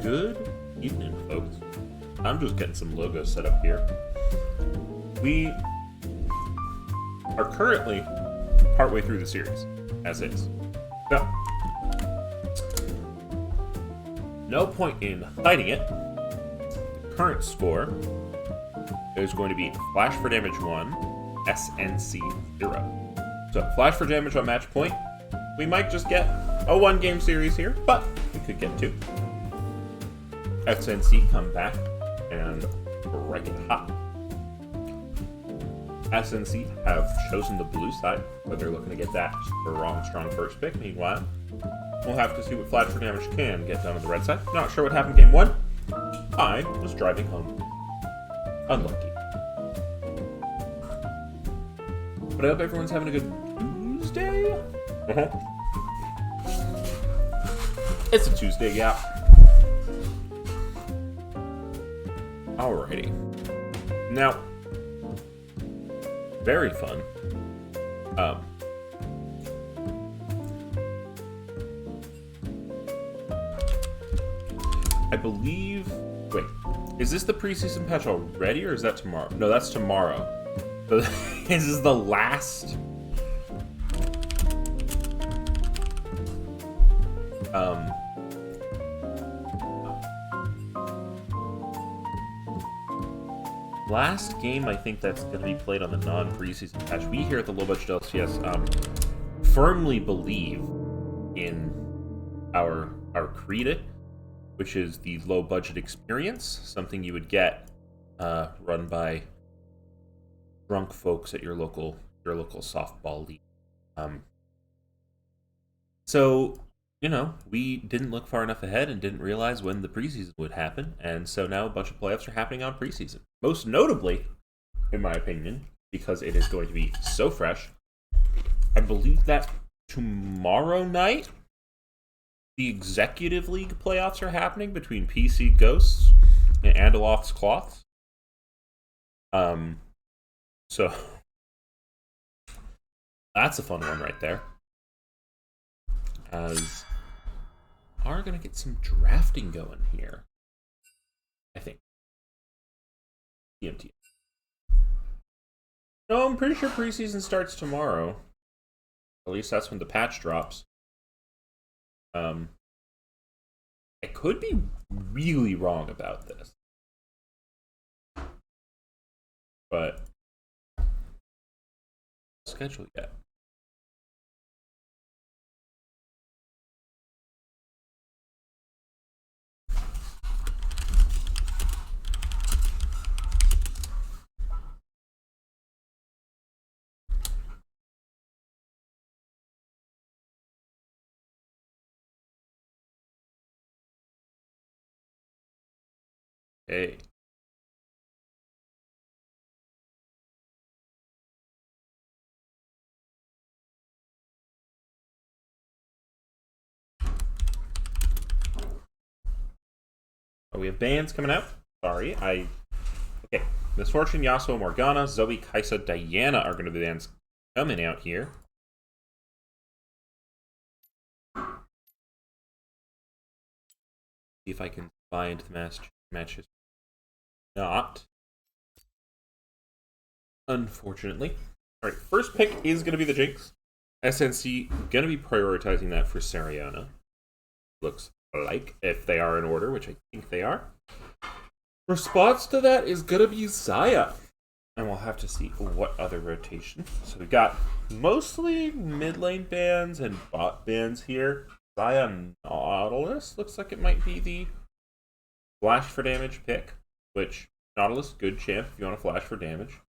Good evening, folks. I'm just getting some logos set up here. We are currently partway through the series, as is. So, no point in hiding it. The current score is going to be Flash for Damage 1, SNC 0. So, Flash for Damage on match point. We might just get a one-game series here, but we could get two. SNC come back and break it hot. SNC have chosen the blue side, but they're looking to get that strong first pick. Meanwhile, we'll have to see what Flash for Damage can get done on the red side. Not sure what happened game one. I was driving home. Unlucky. But I hope everyone's having a good Tuesday. It's a Tuesday, yeah. Alrighty. Now, very fun. I believe... Wait, is this the preseason patch already, or is that tomorrow? No, that's tomorrow. But this is the last... last game I think that's going to be played on the non-preseason patch. We here at the Low Budget LCS firmly believe in our creed, which is the low budget experience, something you would get run by drunk folks at your local softball league. So, you know, we didn't look far enough ahead and didn't realize when the preseason would happen, and so now a bunch of playoffs are happening on preseason. Most notably, in my opinion, because it is going to be so fresh, I believe that tomorrow night, the Executive League playoffs are happening between PC Ghosts and Andaloft's Cloths. So, that's a fun one right there. As are going to get some drafting going here, I think. TMT. No, I'm pretty sure preseason starts tomorrow. At least that's when the patch drops. I could be really wrong about this. But schedule yet. Hey. Oh, we have bans coming out. Sorry, okay. Misfortune, Yasuo, Morgana, Zoe, Kaisa, Diana are going to be the bands coming out here. See if I can find the matches. Not. Unfortunately. Alright, first pick is going to be the Jinx. SNC going to be prioritizing that for Sariana. Looks like, if they are in order, which I think they are. Response to that is going to be Xayah. And we'll have to see what other rotation. So we've got mostly mid lane bans and bot bans here. Xayah Nautilus looks like it might be the Flash for Damage pick. Which, Nautilus, good champ if you want to flash for damage.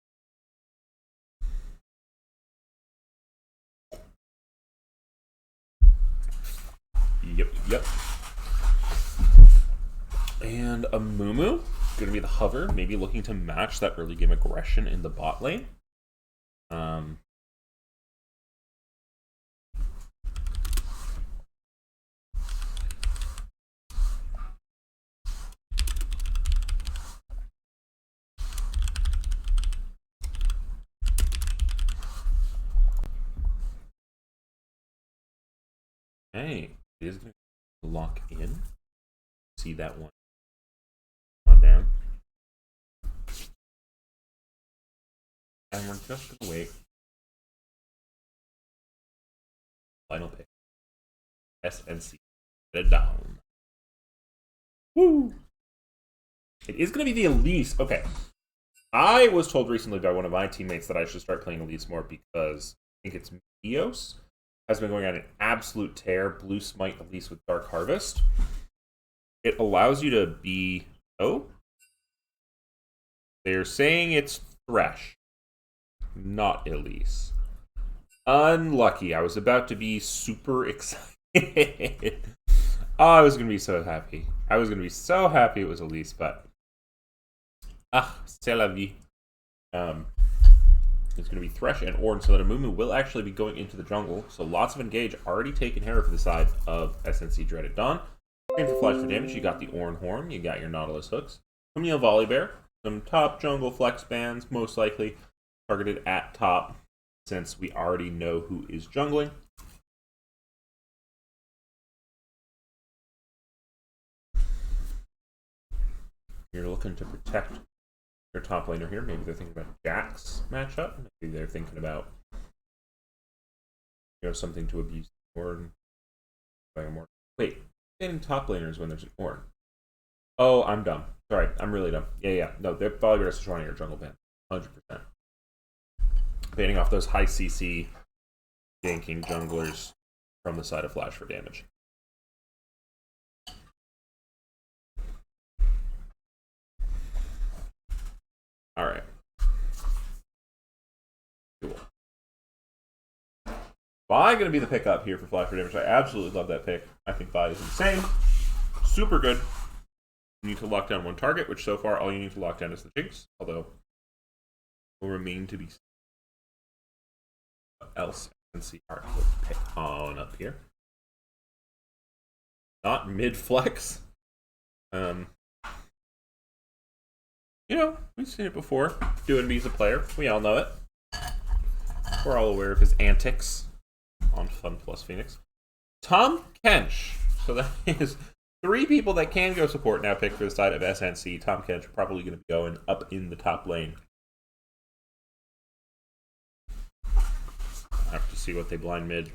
Yep. And a Mumu, going to be the hover, maybe looking to match that early game aggression in the bot lane. Hey, it is going to lock in. see that one on down. And we're just gonna wait. Final pick. SNC. Get it down. Woo! It is gonna be the Elise. Okay. I was told recently by one of my teammates that I should start playing Elise more because I think it's Mios has been going on an absolute tear. Blue Smite Elise with Dark Harvest. It allows you to be... Oh? They're saying it's Thresh, not Elise. Unlucky. I was about to be super excited. Oh, I was going to be so happy. I was going to be so happy it was Elise, but... c'est la vie. It's going to be Thresh and Ornn, so that Amumu will actually be going into the jungle. So lots of engage already taken care of for the side of SNC Dreaded Dawn. And for flash for damage, you got the Ornn Horn, you got your Nautilus hooks, Camille Volley Bear, some top jungle flex bands, most likely targeted at top, since we already know who is jungling. You're looking to protect your top laner here. Maybe they're thinking about Jax matchup. Maybe they're thinking about, something to abuse Ornn. Wait, getting top laners when there's an Ornn. Oh, I'm dumb. Sorry, I'm really dumb. Yeah. No, they're probably just running your jungle ban. 100%. Banning off those high CC ganking junglers from the side of flash for damage. Alright. Cool. Vi going to be the pickup here for flash for damage. I absolutely love that pick. I think Vi is insane. Super good. You need to lock down one target, which so far all you need to lock down is the Jinx. Although, will remain to be seen. What else I can see Art will pick on up here. Not mid-flex. We've seen it before. Doing B's a player. We all know it. We're all aware of his antics on Fun Plus Phoenix. Tom Kench. So that is 3 people that can go support now picked for the side of SNC. Tom Kench probably going to be going up in the top lane. I have to see what they blind mid.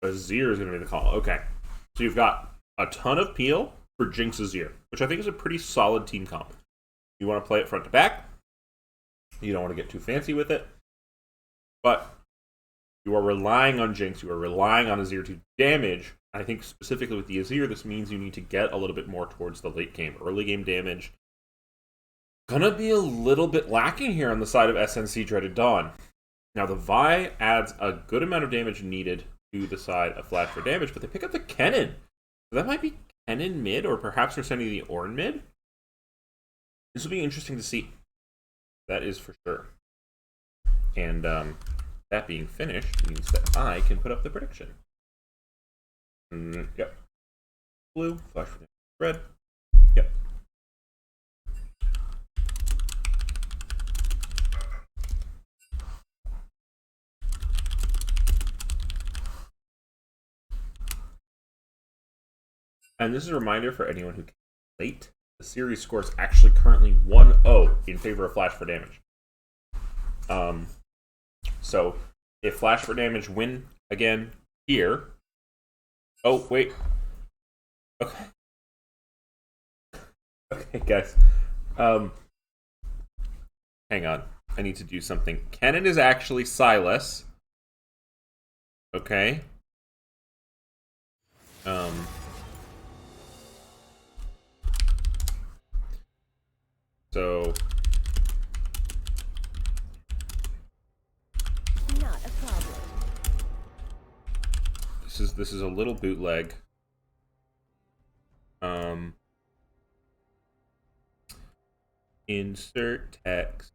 Azir is going to be the call. Okay. So you've got a ton of peel for Jinx Azir, which I think is a pretty solid team comp. You want to play it front to back. You don't want to get too fancy with it. But you are relying on Jinx. You are relying on Azir to damage. I think specifically with the Azir, this means you need to get a little bit more towards the late game. Early game damage. Gonna be a little bit lacking here on the side of SNC Dreaded Dawn. Now the Vi adds a good amount of damage needed to the side of flash for damage, but they pick up the Kennen. So that might be Kennen mid, or perhaps they're sending the Ornn mid. This will be interesting to see. That is for sure. And that being finished means that I can put up the prediction. Yep. Blue, flash for red. Yep. And this is a reminder for anyone who came late. The series score is actually currently 1-0 in favor of Flash for Damage. So if Flash for Damage win again here... Oh, wait. Okay. Okay, guys. Hang on. I need to do something. Kennen is actually Silas. Okay. So not a problem. This is a little bootleg. Insert text.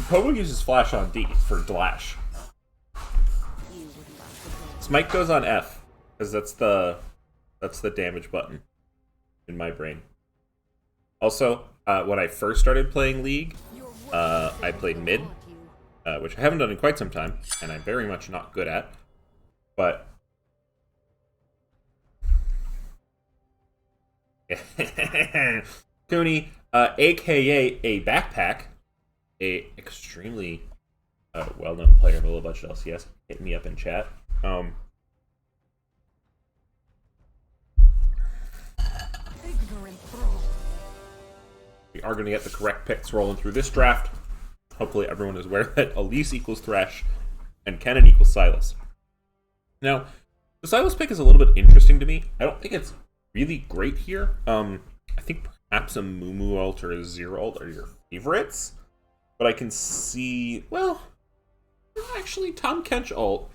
Pogo uses Flash on D for Glash. Smite goes on F, because that's the damage button in my brain. Also, when I first started playing League, I played mid, which I haven't done in quite some time, and I'm very much not good at. But Cooney, aka a backpack, a extremely well-known player of a low budget LCS, hit me up in chat. We are going to get the correct picks rolling through this draft. Hopefully everyone is aware that Elise equals Thresh and Kennen equals Sylas. Now, the Sylas pick is a little bit interesting to me. I don't think it's really great here. I think perhaps a Mumu ult or a Zero ult are your favorites. But I can see, well, actually Tom Kench ult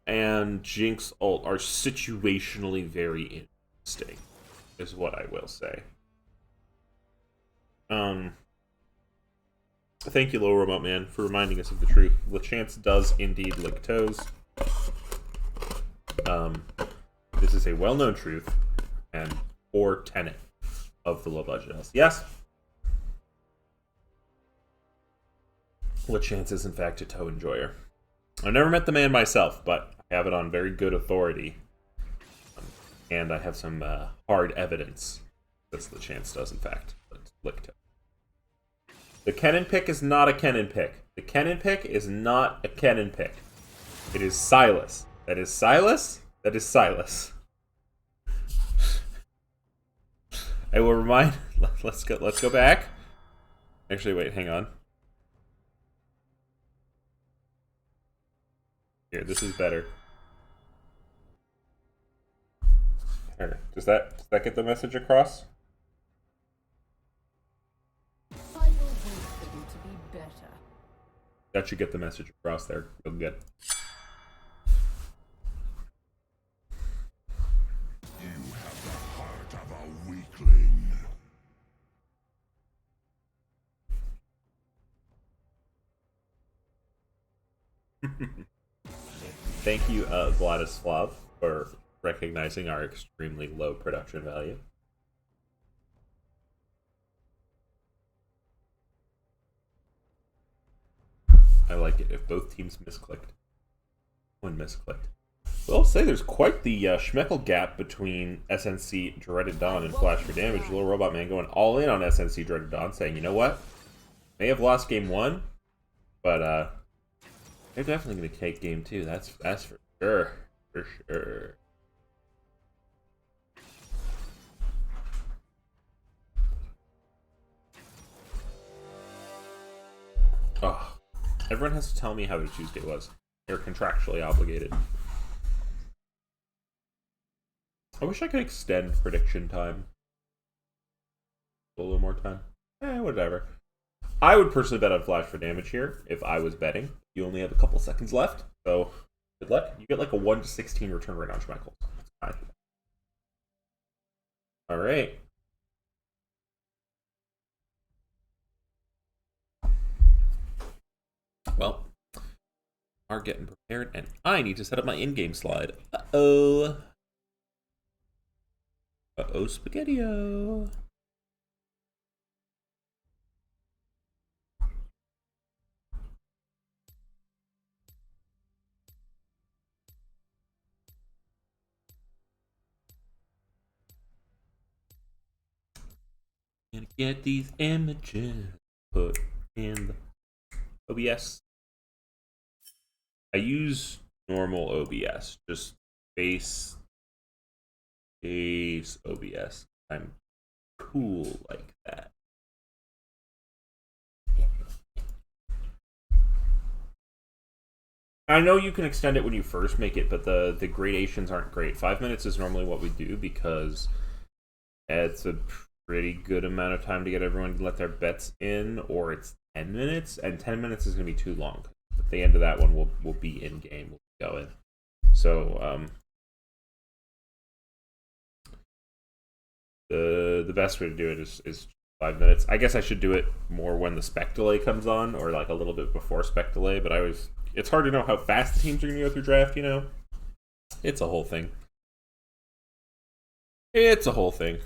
and Jinx ult are situationally very interesting, is what I will say. Thank you, Low Remote Man, for reminding us of the truth. Lachance does indeed lick toes. This is a well-known truth and core tenet of the low budget house. Yes, Lachance is in fact a toe enjoyer. I've never met the man myself, but I have it on very good authority, and I have some hard evidence that Lachance does in fact lick toe. The Kennen pick is not a Kennen pick. The Kennen pick is not a Kennen pick. It is Sylas. That is Sylas. That is Sylas. I will remind. Let's go back. Actually, wait. Hang on. Here, this is better. Here, does that get the message across? That should get the message across there. Real good. You have the heart of a weakling. Thank you, Vladislav, for recognizing our extremely low production value. I like it if both teams misclicked. One misclicked. Well, I'll say there's quite the Schmeckel gap between SNC Dreaded Dawn and Flash for Damage. Little Robot Man going all in on SNC Dreaded Dawn, saying, you know what? May have lost game 1, but they're definitely going to take game 2. That's for sure. For sure. Oh. Everyone has to tell me how their Tuesday was. They're contractually obligated. I wish I could extend prediction time. A little more time. Whatever. I would personally bet on Flash for Damage here if I was betting. You only have a couple seconds left, so good luck. You get like a 1-16 return rate on Schmeichel. That's fine. Alright. Well, are getting prepared, and I need to set up my in-game slide. Uh-oh. Uh-oh, Spaghetti-O. Gonna get these images put in the OBS. I use normal OBS, just base OBS. I'm cool like that. I know you can extend it when you first make it, but the gradations aren't great. 5 minutes is normally what we do because it's a pretty good amount of time to get everyone to let their bets in, or it's 10 minutes, and 10 minutes is going to be too long. At the end of that one, we'll be in game. We'll go in. So The best way to do it is 5 minutes. I guess I should do it more when the spec delay comes on, or like a little bit before spec delay. But it's hard to know how fast the teams are going to go through draft. You know, it's a whole thing. It's a whole thing.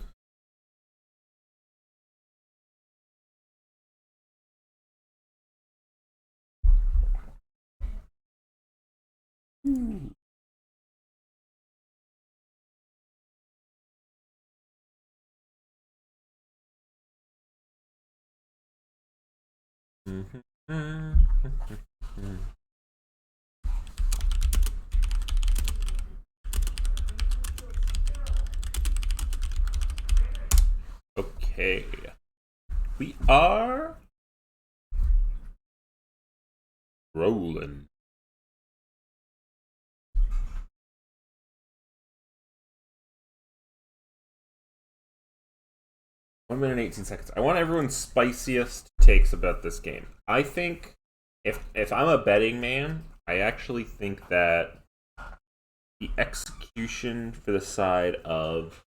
Okay. We are rolling. One minute and 18 seconds. I want everyone's spiciest takes about this game. I think if I'm a betting man, I actually think that the execution for the side of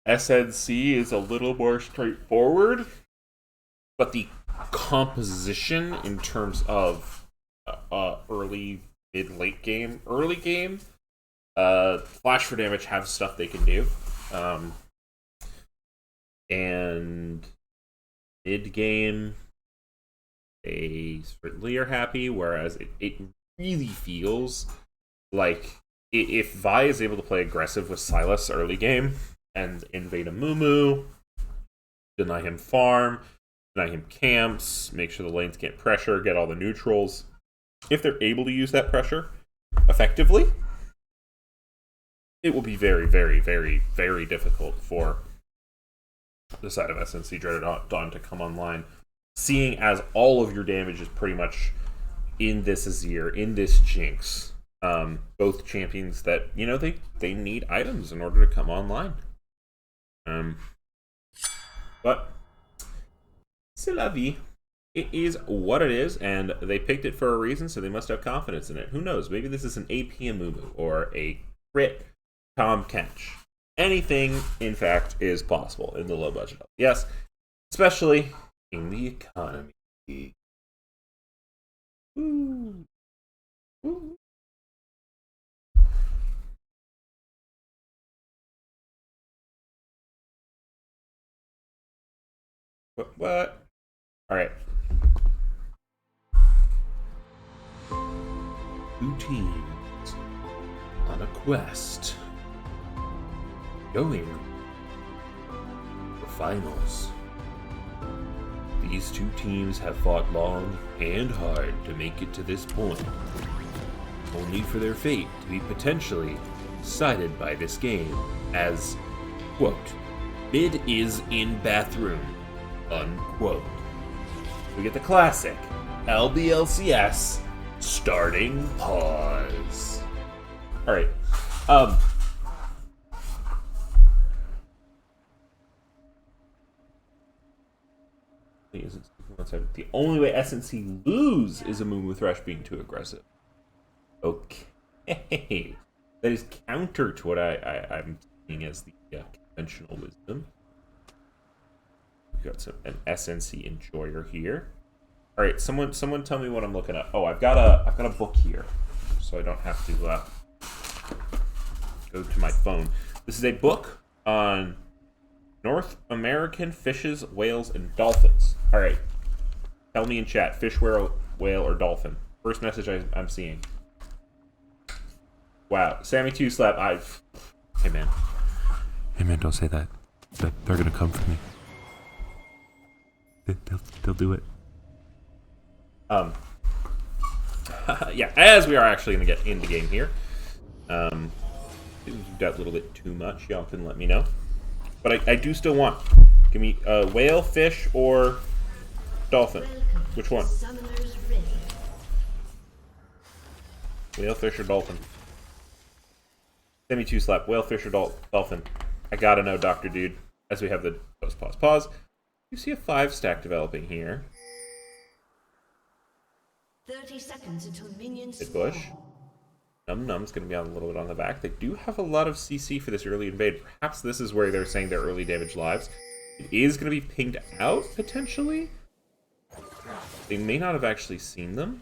SNC is a little more straightforward, but the composition in terms of early, mid, late game, early game, Flash for Damage have stuff they can do. And mid game, they certainly are happy, whereas it really feels like if Vi is able to play aggressive with Silas early game and invade a Mumu, deny him farm, deny him camps, make sure the lanes get pressure, get all the neutrals, if they're able to use that pressure effectively, it will be very, very, very, very difficult for the side of SNC Dreaded Dawn to come online, seeing as all of your damage is pretty much in this Azir, in this Jinx. Both champions that, you know, they need items in order to come online. But c'est la vie. It is what it is, and they picked it for a reason, so they must have confidence in it. Who knows? Maybe this is an AP Amumu or a crit Tom Kench. Anything, in fact, is possible in the low budget. Yes, especially in the economy. Ooh. Ooh. What? All right. 2 teams on a quest going for finals. These 2 teams have fought long and hard to make it to this point, only for their fate to be potentially decided by this game as, quote, mid is in bathroom, unquote. We get the classic LBLCS starting pause. All right. The only way SNC lose is a Mumu Thresh being too aggressive. Okay. That is counter to what I'm seeing as the conventional wisdom. We've got an SNC enjoyer here. All right, someone tell me what I'm looking at. Oh, I've got a book here, so I don't have to go to my phone. This is a book on North American fishes, whales, and dolphins. All right, tell me in chat: fish, whale, or dolphin. First message I'm seeing. Wow, Sammy 2 slap. Hey man, don't say that. They're gonna come for me. They'll do it. Yeah, as we are actually going to get in the game here. We've got a little bit too much. Y'all can let me know. But I do still want. Give me whale, fish, or dolphin. Which one? Whale, fish, or dolphin? Send me 2 slap. Whale, fish, or dolphin? I gotta know, Dr. Dude. As we have the pause. You see a 5 stack developing here. 30 seconds until minions Good push. spawn. Num Num's going to be on a little bit on the back. They do have a lot of CC for this early invade. Perhaps this is where they're saying their early damage lives. It is going to be pinged out, potentially. They may not have actually seen them.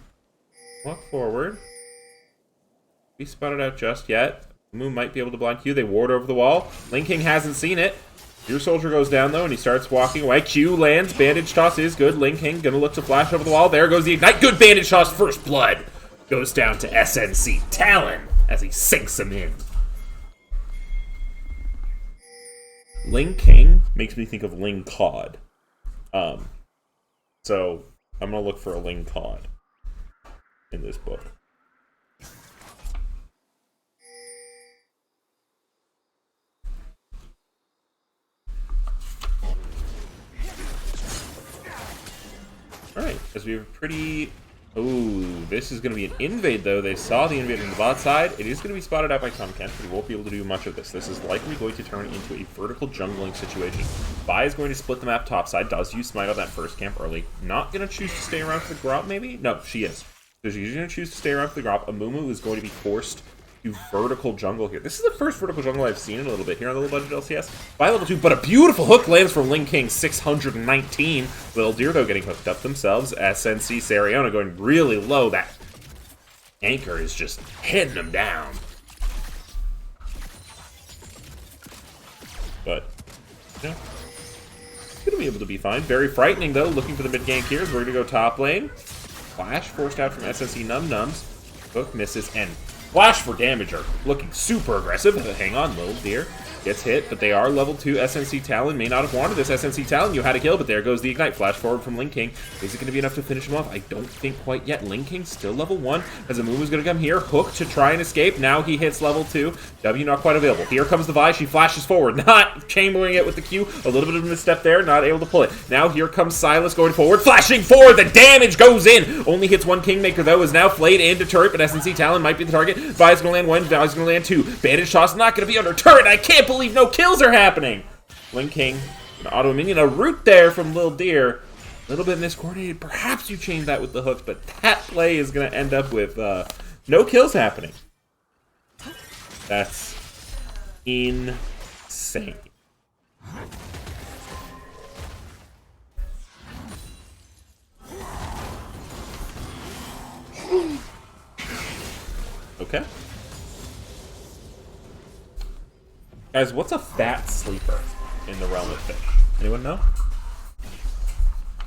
Walk forward. Be spotted out just yet. Moon might be able to blind Q. They ward over the wall. Link King hasn't seen it. Your soldier goes down, though, and he starts walking away. Q lands. Bandage toss is good. Link King going to look to flash over the wall. There goes the ignite. Good bandage toss. First blood goes down to SNC Talon as he sinks him in. Ling King makes me think of Ling Cod. So I'm going to look for a Ling Cod in this book. Alright, as we have a pretty... Ooh, this is going to be an invade, though. They saw the invade on the bot side. It is going to be spotted out by Tahm Kench, but he won't be able to do much of this. This is likely going to turn into a vertical jungling situation. Vi is going to split the map topside, does use Smite on that first camp early. Not going to choose to stay around for the Grop, maybe? No, she is. So she's going to choose to stay around for the Grop. Amumu is going to be forced to vertical jungle here. This is the first vertical jungle I've seen in a little bit here on the Little Budget LCS. By level 2, but a beautiful hook lands from Ling King, 619. Little Deer, though, getting hooked up themselves. SNC Sariona going really low. That anchor is just hitting them down. But, you know, gonna be able to be fine. Very frightening, though, looking for the mid gank here. We're gonna go top lane. Flash forced out from SNC Num Nums. Hook misses, and Flash for damage are looking super aggressive. Hang on, Little Deer gets hit, but they are level 2. SNC Talon may not have wanted this. SNC Talon, you had a kill, but there goes the ignite. Flash forward from Ling King. Is it going to be enough to finish him off? I don't think quite yet. Ling King still level 1. As a move is going to come here. Hook to try and escape. Now he hits level 2. W not quite available. Here comes the Vi. She flashes forward. Not chambering it with the Q. A little bit of a misstep there. Not able to pull it. Now here comes Silas going forward. Flashing forward. The damage goes in. Only hits one Kingmaker, though. Is now flayed into turret, but SNC Talon might be the target. Vi's going to land 1. Vi's going to land 2. Bandage toss not going to be under turret. I can't believe no kills are happening. Ling King, an auto minion, a root there from Lil Deer. A little bit miscoordinated. Perhaps you chained that with the hook, but that play is going to end up with no kills happening. That's insane. Okay. Guys, what's a fat sleeper in the realm of fish? Anyone know?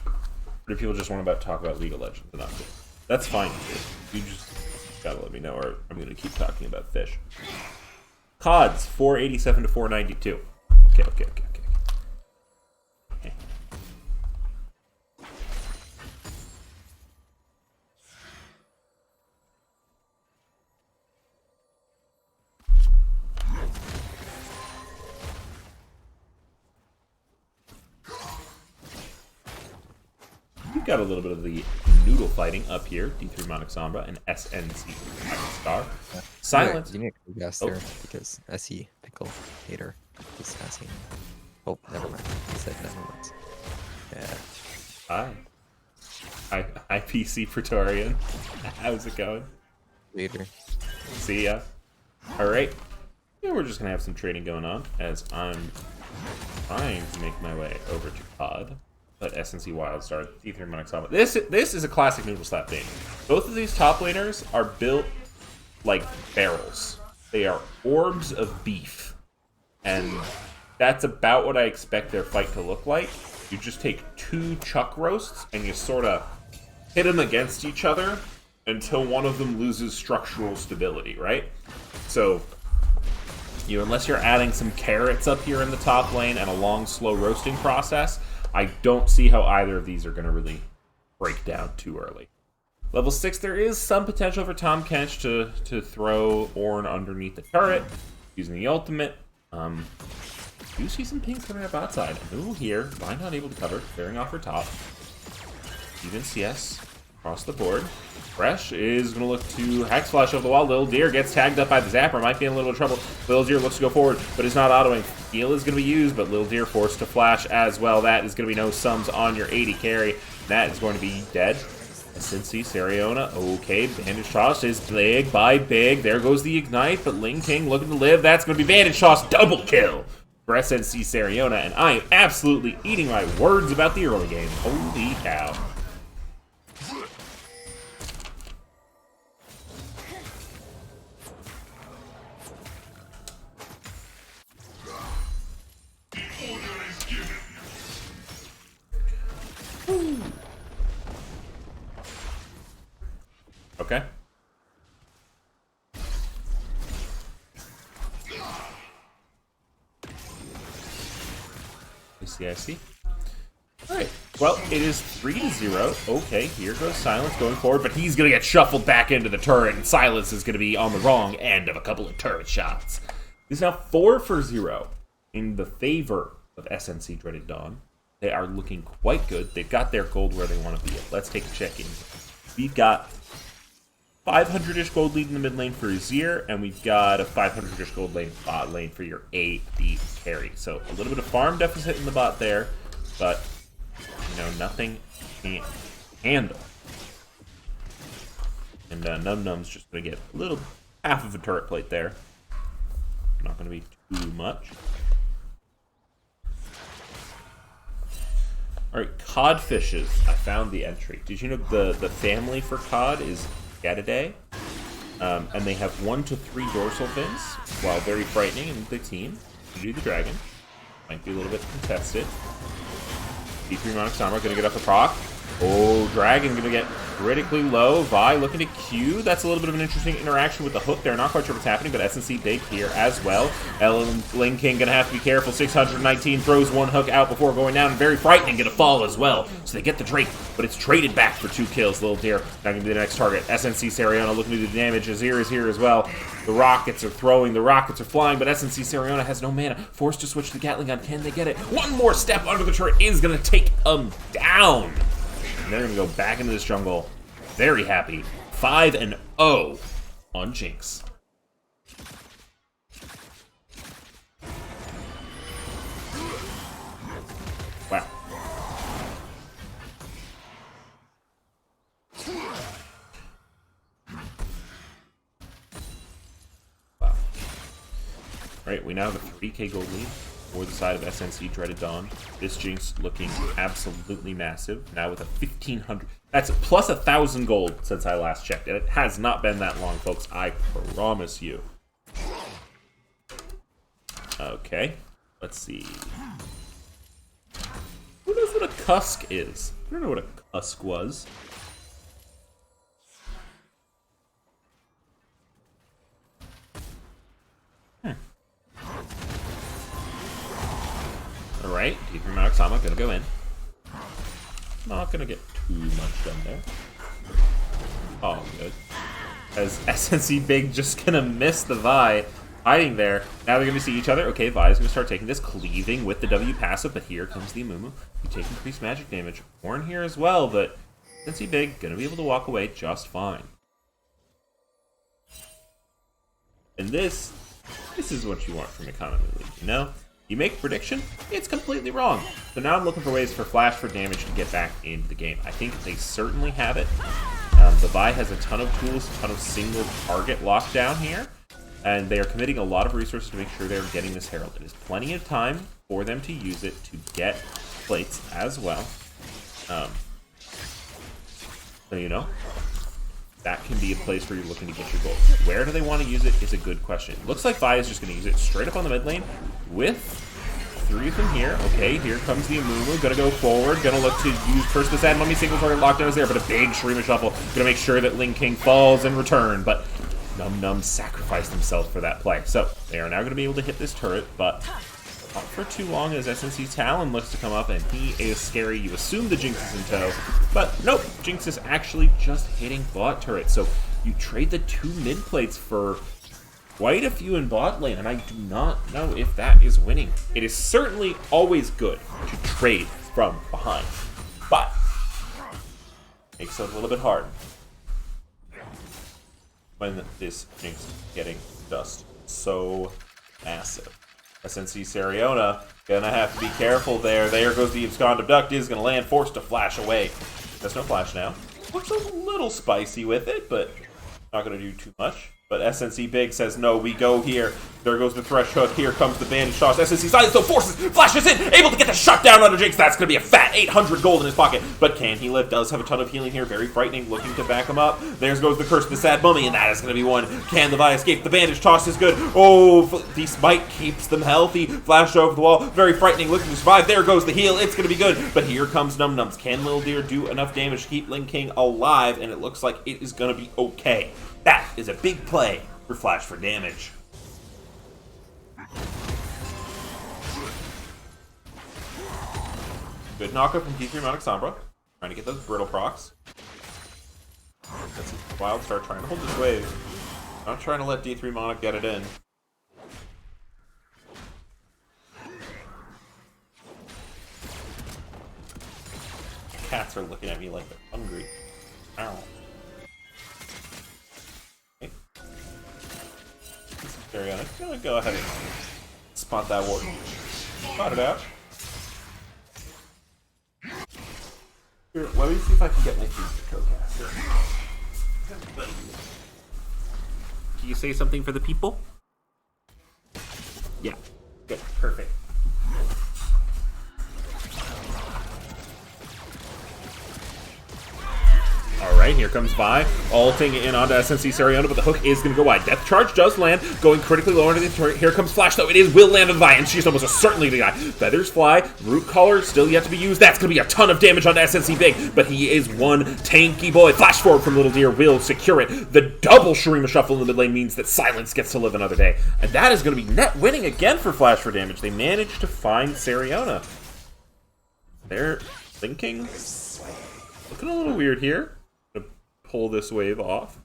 Or do people just want to talk about League of Legends and not fish? That's fine. You just gotta let me know, or I'm gonna keep talking about fish. Cods, 487 to 492. Okay. We've got a little bit of the noodle fighting up here. D3 Monarch Sombra and SNC Star. Silence. You need to guess there because SE Pickle Hater is asking. Oh, never mind. He said never mind. Yeah. Hi, PC Praetorian. How's it going? Later. See ya. Alright. Yeah, we're just gonna have some trading going on as I'm trying to make my way over to COD. But SNC Wildstar, D3 Monarch Sombra. This is a classic noodle slap game. Both of these top laners are built like barrels. They are orbs of beef. And that's about what I expect their fight to look like. You just take 2 chuck roasts and you sort of hit them against each other until one of them loses structural stability, right? So, unless you're adding some carrots up here in the top lane and a long, slow roasting process, I don't see how either of these are going to really break down too early. Level 6, there is some potential for Tahm Kench to throw Ornn underneath the turret using the ultimate. You see some pings coming up outside. Ooh, here. Vi not able to cover. Bearing off her top. Even CS across the board. Fresh is going to look to Hex Flash over the wall. Little Deer gets tagged up by the Zapper. Might be in a little bit of trouble. Little Deer looks to go forward, but is not autoing. Heal is going to be used, but Little Deer forced to flash as well. That is going to be no sums on your 80 carry. That is going to be dead. SNC Sariona, okay, Bandage Toss is big by big. There goes the Ignite, but Ling King looking to live. That's going to be Bandage Toss double kill for SNC Sariona, and I am absolutely eating my words about the early game. Holy cow. Okay. I see. Alright. Well, it is 3-0. Okay, here goes Silence going forward, but he's going to get shuffled back into the turret, and Silence is going to be on the wrong end of a couple of turret shots. He's now 4-0 in the favor of SNC Dreaded Dawn. They are looking quite good. They've got their gold where they want to be at. Let's take a check-in. We've got 500-ish gold lead in the mid lane for Azir, and we've got a 500-ish gold lane bot lane for your AD carry. So a little bit of farm deficit in the bot there, but you know, nothing can't handle. And Num Num's just gonna get a little half of a turret plate there. Not gonna be too much. Alright, codfishes. I found the entry. Did you know the family for cod is Gatidae? And they have 1 to 3 dorsal fins, while very frightening in the team. You do the dragon. Might be a little bit contested. D3 Monarch Sama gonna get up a proc. Oh, Dragon gonna get critically low. Vi looking to Q. That's a little bit of an interesting interaction with the hook there. Not quite sure what's happening, but SNC big here as well. Ling King gonna have to be careful. 619 throws one hook out before going down. Very frightening, gonna fall as well. So they get the Drake, but it's traded back for 2 kills. Little Deer not gonna be the next target. SNC Sariona looking to do the damage. Azir is here as well. The rockets are throwing, the rockets are flying, but SNC Sariona has no mana. Forced to switch to the Gatling gun. Can they get it? One more step under the turret is gonna take them down. And they're going to go back into this jungle. Very happy. 5-0 on Jinx. Wow. Wow. Alright, we now have a 3k gold lead for the side of SNC Dreaded Dawn. This Jinx looking absolutely massive. Now with a 1,500... That's plus 1,000 gold since I last checked. And it has not been that long, folks. I promise you. Okay. Let's see. Who knows what a cusk is? I don't know what a cusk was. Alright, D3 Monarch Sama gonna go in. Not gonna get too much done there. Oh, good. As SNC Big just gonna miss the Vi hiding there. Now they're gonna see each other. Okay, Vi is gonna start taking this, cleaving with the W passive, but here comes the Amumu. You take increased magic damage. Horn here as well, but SNC Big gonna be able to walk away just fine. And this is what you want from Economy League, you know? You make a prediction, it's completely wrong. So now I'm looking for ways for Flash for damage to get back into the game. I think they certainly have it. The Vi has a ton of tools, a ton of single target lockdown here, and they are committing a lot of resources to make sure they're getting this Herald. It is plenty of time for them to use it to get plates as well. So you know, that can be a place where you're looking to get your gold. Where do they want to use it is a good question. Looks like Vi is just going to use it straight up on the mid lane with 3 of them here. Okay, here comes the Amumu. Gonna go forward. Gonna look to use first this ad. Mummy single target lockdown is there, but a big Shurima Shuffle. Gonna make sure that Ling King falls in return, but Num Num sacrificed himself for that play. So they are now going to be able to hit this turret, but not for too long as SNC Talon looks to come up, and he is scary. You assume the Jinx is in tow, but nope, Jinx is actually just hitting bot turret. So you trade the 2 mid plates for quite a few in bot lane, and I do not know if that is winning. It is certainly always good to trade from behind, but makes it a little bit hard when this Jinx is getting just so massive. SNC Sariona gonna have to be careful there. There goes the Abscond Abduct, is gonna land, forced to flash away. There's no flash now. Looks a little spicy with it, but not going to do too much. But SNC Big says, no, we go here. There goes the Thresh Hook. Here comes the bandage toss. SNC Silence, though, forces, flashes in, able to get the shutdown on the Jinx. That's going to be a fat 800 gold in his pocket. But can he live? Does have a ton of healing here. Very frightening, looking to back him up. There goes the Curse of the Sad Mummy, and that is going to be one. Can the Vi escape? The bandage toss is good. Oh, the Smite keeps them healthy. Flash over the wall. Very frightening, looking to survive. There goes the heal. It's going to be good. But here comes Num Nums. Can Lil Deer do enough damage to keep Ling King alive? And it looks like it is going to be okay. That is a big play for Flash for damage. Good knockup from D3 Monarch Sombra. Trying to get those brittle procs. Let's see Wild start trying to hold this wave. Not trying to let D3 Monarch get it in. Cats are looking at me like they're hungry. Ow. I'm gonna go ahead and spot that warden. Spot it out. Here, let me see if I can get my feet to co-cast. Can you say something for the people? Yeah. Good. Perfect. Alright, here comes Vi, ulting in onto SNC Sariona, but the hook is going to go wide. Death Charge does land, going critically low into the turret. Here comes Flash, though. It will land on Vi, and she's almost certainly the guy. Feathers fly, Root Collar still yet to be used. That's going to be a ton of damage on SNC Big, but he is one tanky boy. Flash forward from Little Deer will secure it. The double Shurima Shuffle in the mid lane means that Silence gets to live another day. And that is going to be net winning again for Flash for damage. They managed to find Sariona. They're thinking. Looking a little weird here. Pull this wave off.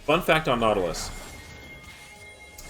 Fun fact on Nautilus.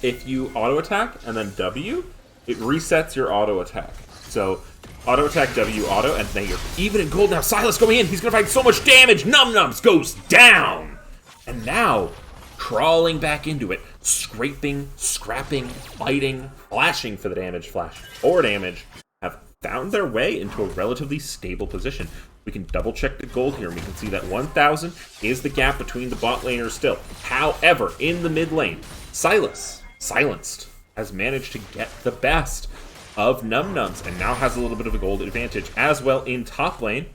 If you auto attack and then W, it resets your auto attack. So auto attack W auto, and then you're even in gold now. Silas going in, he's gonna find so much damage. Num Nums goes down. And now crawling back into it, scraping, scrapping, fighting, flashing for the damage, Flash or damage, have found their way into a relatively stable position. We can double check the gold here, and we can see that 1,000 is the gap between the bot laners still. However, in the mid lane, Silas, silenced, has managed to get the best of Num Nums, and now has a little bit of a gold advantage. As well in top lane,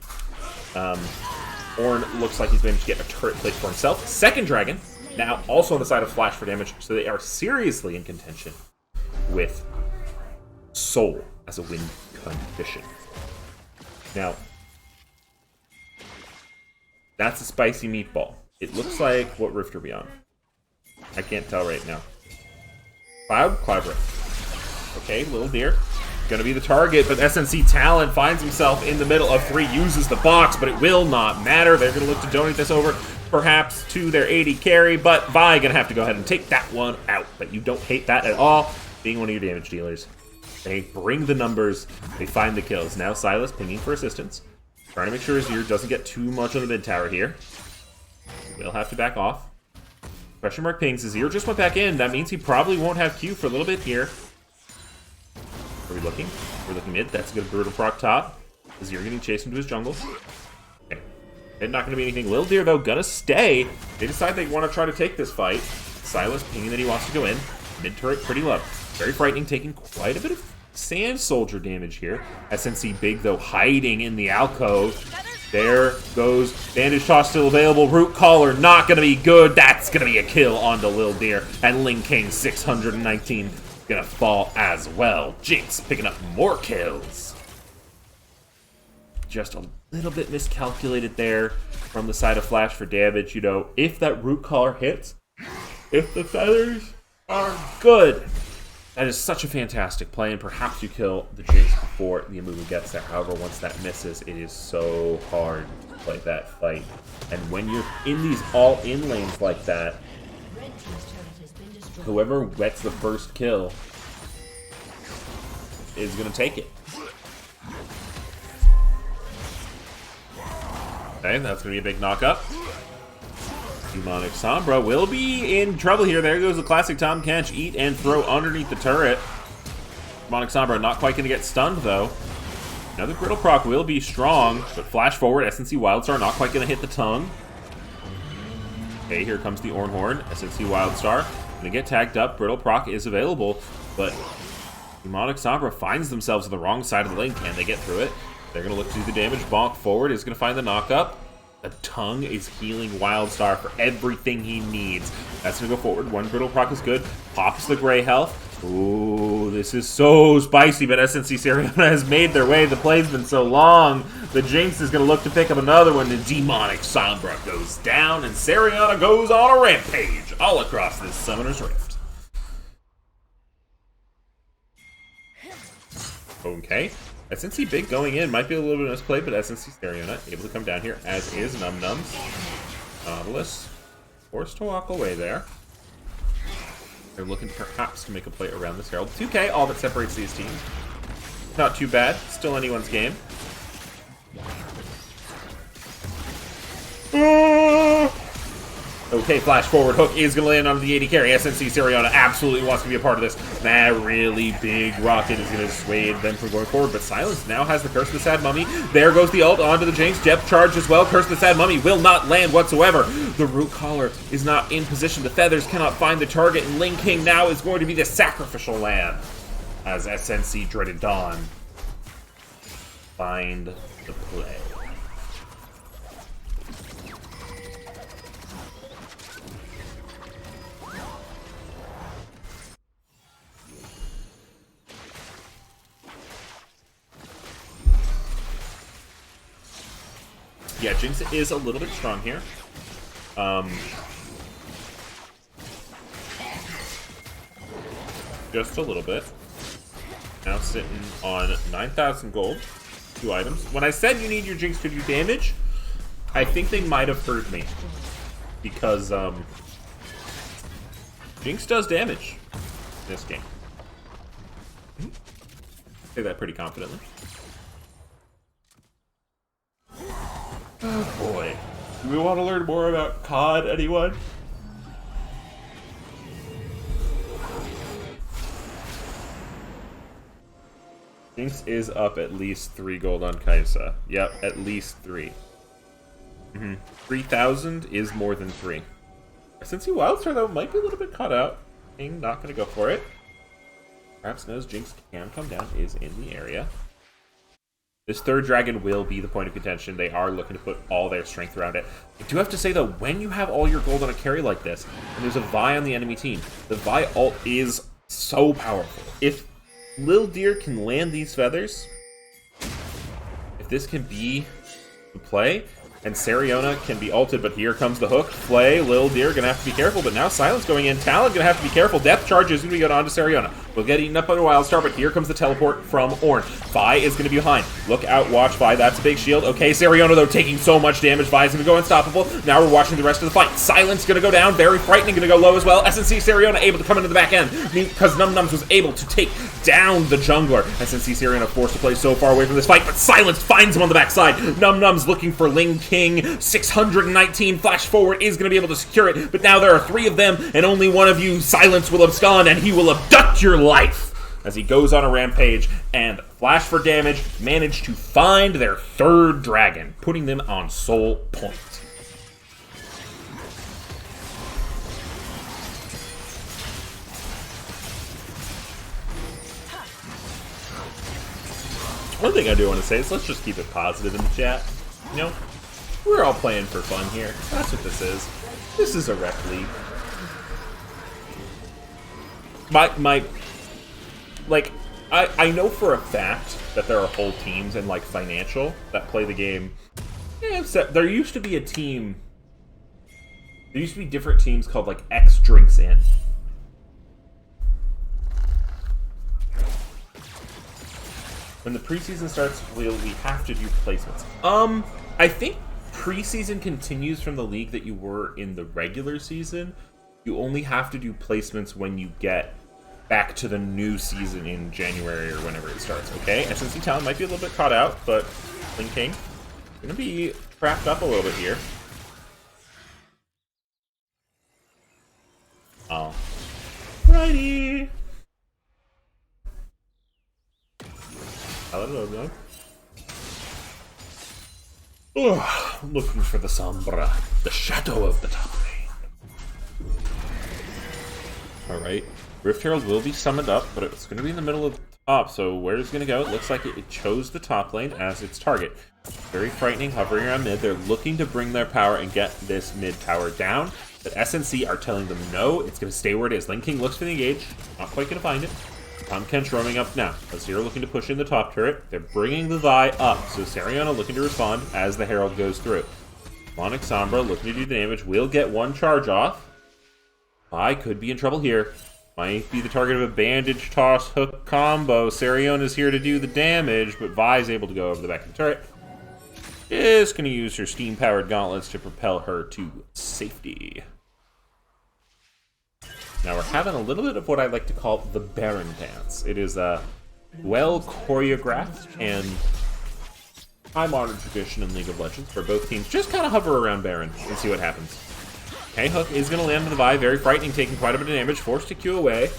Ornn looks like he's managed to get a turret plate for himself. Second dragon, now also on the side of Flash for damage, so they are seriously in contention with Soul as a win condition. Now, that's a spicy meatball. It looks like, what rift are we on? I can't tell right now. Cloud Rift. Okay, Little Deer. Gonna be the target, but SNC Talon finds himself in the middle of 3, uses the box, but it will not matter. They're gonna look to donate this over, perhaps to their AD carry, but Vi gonna have to go ahead and take that one out. But you don't hate that at all, being one of your damage dealers. They bring the numbers, they find the kills. Now Silas pinging for assistance, trying to make sure Azir doesn't get too much on the mid tower here. We'll have to back off. Question mark pings, Azir just went back in. That means he probably won't have Q for a little bit here. Are we looking? We're looking mid. That's a good brutal proc top. Azir getting chased into his jungle. Okay. And not going to be anything. Lil Deer, though, gonna stay. They decide they want to try to take this fight. Silas pinging that he wants to go in. Mid turret pretty low. Very frightening, taking quite a bit of Sand Soldier damage here. SNC Big, though, hiding in the alcove. There goes Bandage Toss still available. Root Collar not going to be good. That's going to be a kill onto Lil Deer. And Ling King 619 going to fall as well. Jinx picking up more kills. Just a little bit miscalculated there from the side of Flash for damage. You know, if that Root Collar hits, if the feathers are good, that is such a fantastic play, and perhaps you kill the Jinx before the Amumu gets there. However, once that misses, it is so hard to play that fight. And when you're in these all-in lanes like that, whoever gets the first kill is going to take it. Okay, that's going to be a big knock-up. Demonic Sombra will be in trouble here. There goes the classic Tom Kench. Eat and throw underneath the turret. Demonic Sombra not quite going to get stunned, though. Another Brittle Proc will be strong, but flash forward, SNC Wildstar not quite going to hit the tongue. Okay, here comes the Ornhorn. SNC Wildstar going to get tagged up. Brittle Proc is available, but Demonic Sombra finds themselves on the wrong side of the lane. Can they get through it? They're going to look to do the damage. Bonk forward is going to find the knock-up. The tongue is healing Wildstar for everything he needs. That's going to go forward. One Brittle Proc is good. Pops the gray health. Ooh, this is so spicy, but SNC Sariona has made their way. The play's been so long. The Jinx is going to look to pick up another one. The Demonic Sombra goes down, and Sariona goes on a rampage all across this Summoner's Rift. Okay. SNC Big going in. Might be a little bit misplayed, but SNC Sariona able to come down here, as is Num Nums. Nautilus forced to walk away there. They're looking perhaps to make a play around this Herald. 2K, all that separates these teams. Not too bad. Still anyone's game. Okay, flash forward hook is going to land on the AD carry. SNC Sariona absolutely wants to be a part of this. That really big rocket is going to dissuade them from going forward, but Silence now has the Curse of the Sad Mummy. There goes the ult onto the Jinx. Depth charge as well. Curse of the Sad Mummy will not land whatsoever. The Root Collar is not in position. The Feathers cannot find the target, and Ling King now is going to be the sacrificial lamb as SNC Dreaded Dawn find the play. Yeah, Jinx is a little bit strong here. Just a little bit. Now sitting on 9,000 gold. 2 items. When I said you need your Jinx to do damage, I think they might have heard me. Because, Jinx does damage in this game. Say that pretty confidently. Oh boy. Do we want to learn more about COD, anyone? Jinx is up at least 3 gold on Kaisa. Yep, at least 3. 3,000 is more than 3. SNC Wildstar, though, might be a little bit caught out. King not going to go for it. Perhaps knows Jinx can come down, is in the area. This third dragon will be the point of contention. They are looking to put all their strength around it. I do have to say, though, when you have all your gold on a carry like this, and there's a Vi on the enemy team, the Vi ult is so powerful. If Lil Deer can land these feathers, if this can be the play, and Sariona can be ulted, but here comes the hook. Play, Lil Deer gonna have to be careful, but now Silence going in. Talon gonna have to be careful. Depth charge is gonna be going on to Sariona. We'll get eaten up by the Wildstar, but here comes the teleport from Ornn. Vi is gonna be behind. Look out, watch Vi, that's a big shield. Okay, Sariona, though, taking so much damage. Vi is gonna go unstoppable. Now we're watching the rest of the fight. Silence gonna go down, very frightening, gonna go low as well. SNC Sariona able to come into the back end, because Num Nums was able to take down the jungler. SNC Sariona forced to play so far away from this fight, but Silence finds him on the backside. Num Nums looking for Ling King. 619 flash forward is going to be able to secure it, but now there are 3 of them, and only one of you, Silence, will abscond, and he will abduct your life as he goes on a rampage and flash for damage, manage to find their 3rd dragon, putting them on soul point. One thing I do want to say is let's just keep it positive in the chat. You know, we're all playing for fun here. That's what this is. This is a rec league. I know for a fact that there are whole teams and, like, financial that play the game. Yeah, there used to be a team. There used to be different teams called, like, X Drinks In. When the preseason starts, we have to do placements. I think preseason continues from the league that you were in the regular season. You only have to do placements when you get back to the new season in January or whenever it starts, okay? SNC Talon might be a little bit caught out, but Ling King gonna be trapped up a little bit here. Alrighty. Ugh, looking for the Sombra, the shadow of the top lane. Alright, Rift Herald will be summoned up, but it's going to be in the middle of the top, so where it's going to go? It looks like it chose the top lane as its target. Very frightening, hovering around mid. They're looking to bring their power and get this mid tower down, but SNC are telling them no, it's going to stay where it is. Lane King looks for the engage, not quite going to find it. Tom Kench roaming up now. Azir looking to push in the top turret. They're bringing the Vi up, so Sariana looking to respond as the Herald goes through. Demonic Sombra looking to do the damage. Will get one charge off. Vi could be in trouble here. Might be the target of a bandage toss hook combo. Sariona's here to do the damage, but Vi's able to go over the back of the turret. Is going to use her steam-powered gauntlets to propel her to safety. Now we're having a little bit of what I like to call the Baron dance. It is well choreographed and high modern tradition in League of Legends where both teams just kind of hover around Baron and see what happens. Okay, Hook is going to land on the Vi, very frightening, taking quite a bit of damage, forced to Q away.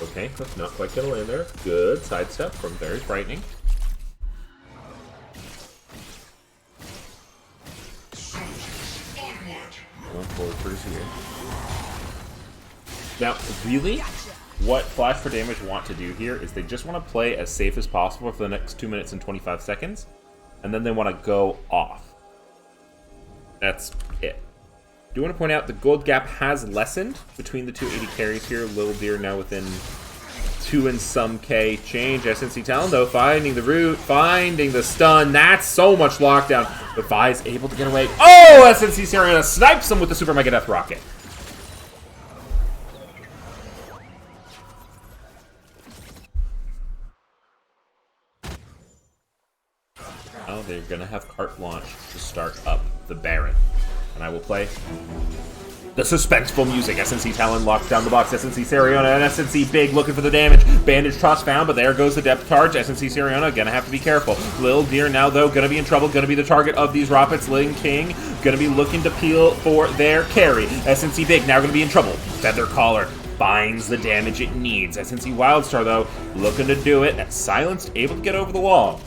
Okay, Hook not quite going to land there. Good sidestep from very frightening. Going forward for his here. Now, really, what Flash for Damage want to do here is they just want to play as safe as possible for the next 2 minutes and 25 seconds, and then they want to go off. That's it. I do want to point out the gold gap has lessened between the two 80 carries here. Little Deer now within 2 and some K change. SNC Talon, though, finding the root, finding the stun. That's so much lockdown. But Vi's able to get away. Oh, SNC Sariana snipes him with the Super Mega Death Rocket. Now they're going to have carte blanche to start up the Baron. And I will play the suspenseful music. SNC Talon locked down the box. SNC Sariana and SNC Big looking for the damage. Bandage toss found, but there goes the depth charge. SNC Sariana gonna have to be careful. Lil Deer now, though, gonna be in trouble. Gonna be the target of these rockets. Lin King gonna be looking to peel for their carry. SNC Big now gonna be in trouble. Feather Collar finds the damage it needs. SNC Wildstar, though, looking to do it. Silenced, able to get over the wall.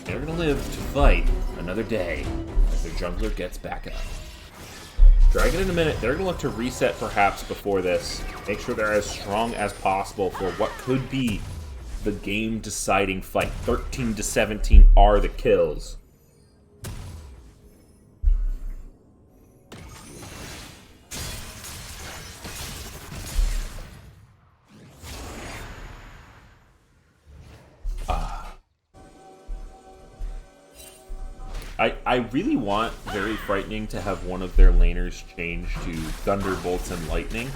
They're gonna live to fight another day as their jungler gets back up. Dragon in a minute. They're going to look to reset perhaps before this. Make sure they're as strong as possible for what could be the game-deciding fight. 13 to 17 are the kills. I really want Very Frightening to have one of their laners change to Thunderbolts and Lightning.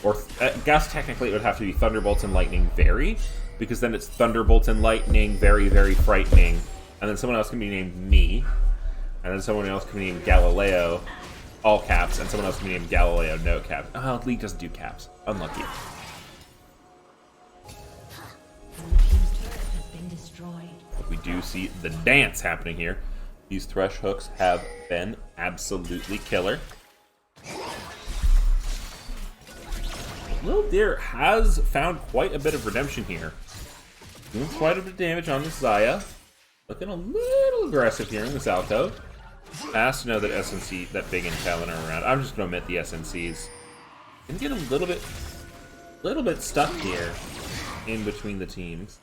Or, I guess technically it would have to be Thunderbolts and Lightning Very, because then it's Thunderbolts and Lightning Very, Very Frightening. And then someone else can be named Me. And then someone else can be named Galileo, all caps, and someone else can be named Galileo, no caps. Oh, League doesn't do caps. Unlucky. But we do see the dance happening here. These Thresh hooks have been absolutely killer. Lil Deer has found quite a bit of redemption here. Doing quite a bit of damage on this Xayah. Looking a little aggressive here in this alcove. Fast to know that SNC, that Big and Talon are around. I'm just going to omit the SNCs. Gonna get a little bit stuck here in between the teams.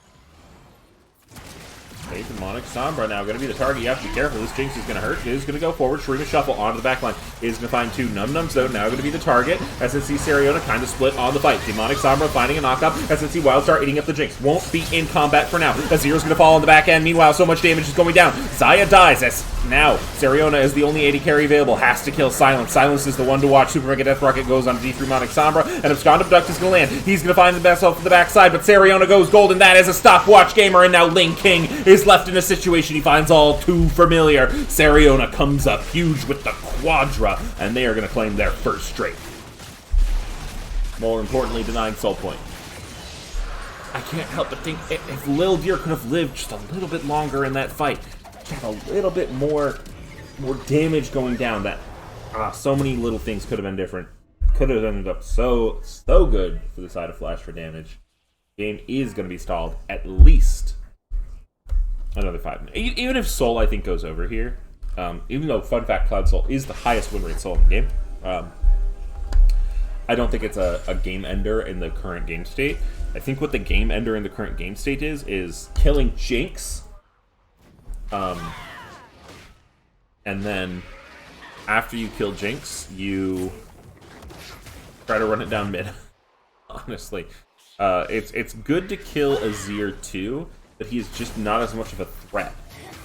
Okay, Demonic Sombra now going to be the target. You have to be careful. This Jinx is going to hurt. It is going to go forward. Shreema Shuffle onto the backline. It is going to find two Num Nums, though. Now going to be the target. SNC Sariona kind of split on the fight. Demonic Sombra finding a knockup. SNC Wildstar eating up the Jinx. Won't be in combat for now. Azir's going to fall on the back end. Meanwhile, so much damage is going down. Xayah dies as now Sariona is the only 80 carry available. Has to kill Silence. Silence is the one to watch. Super Mega Death Rocket goes on D3 Demonic Sombra. And Abscond Abduct is going to land. He's going to find the best off the backside, but Sariona goes golden. That is a stopwatch gamer, and now Ling King is left in a situation he finds all too familiar. Sariona comes up huge with the Quadra, and they are going to claim their first straight. More importantly, denying Soul Point. I can't help but think if Lil Deer could have lived just a little bit longer in that fight, just have a little bit more damage going down, that so many little things could have been different. Could have ended up so good for the side of Flash for damage. Game is going to be stalled at least another 5 minutes. Even if Soul, I think, goes over here, even though, fun fact, Cloud Soul is the highest win rate Soul in the game, I don't think it's a game ender in the current game state. I think what the game ender in the current game state is killing Jinx, and then after you kill Jinx, you try to run it down mid. Honestly, it's good to kill Azir too, but he's just not as much of a threat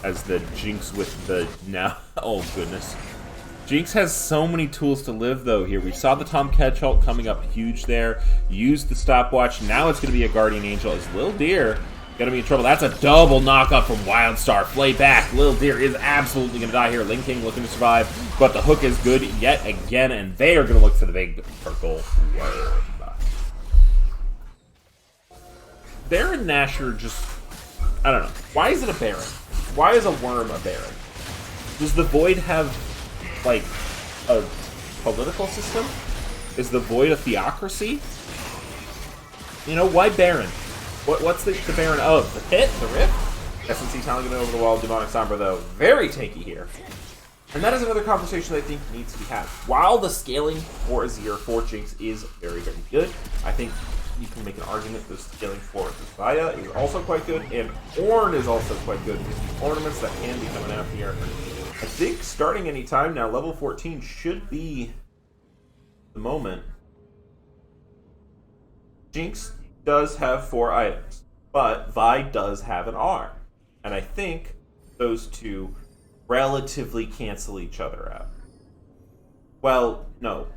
as the Jinx with the now. Oh goodness, Jinx has so many tools to live though. Here we saw the Tom Catch ult coming up huge there. Used the stopwatch. Now it's going to be a Guardian Angel. Is Lil Deer gonna be in trouble? That's a double knockup from Wildstar. Flay back. Lil Deer is absolutely gonna die here. Lin King looking to survive, but the hook is good yet again, and they are gonna look for the big purple worm. Baron Nashor just, I don't know. Why is it a Baron? Why is a worm a Baron? Does the Void have, like, a political system? Is the Void a theocracy? You know, why Baron? What's the Baron of? The Pit? The Rift? SNC talent going over the wall. Demonic Sombra, though, very tanky here. And that is another conversation that I think needs to be had. While the scaling for Azir, for Jinx, is very, very good, I think you can make an argument that the scaling for Xayah is also quite good, and Ornn is also quite good, because the ornaments that can be coming out here, I think starting any time now, level 14 should be the moment. Jinx does have 4 items, but Vi does have an R. And I think those two relatively cancel each other out. Well, no.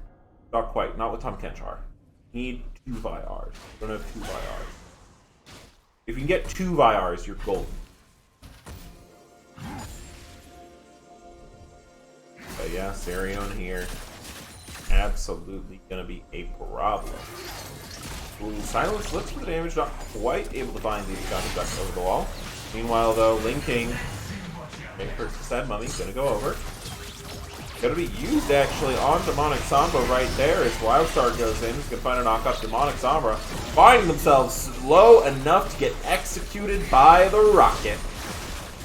Not quite. Not with Tom Kenchar. Need 2 Vi Rs. Don't have 2 Vi Rs. If you can get 2 Vi Rs, you're golden. But yeah, Sarion here. Absolutely gonna be a problem. Ooh, Silence looks for the damage, not quite able to find the Johnny Duck over the wall. Meanwhile, though, Lin King, first the Sad Mummy, gonna go over. Gonna be used, actually, on Demonic Sombra right there as Wildstar goes in. He's gonna find a knock-up. Demonic Sombra finding themselves low enough to get executed by the Rocket.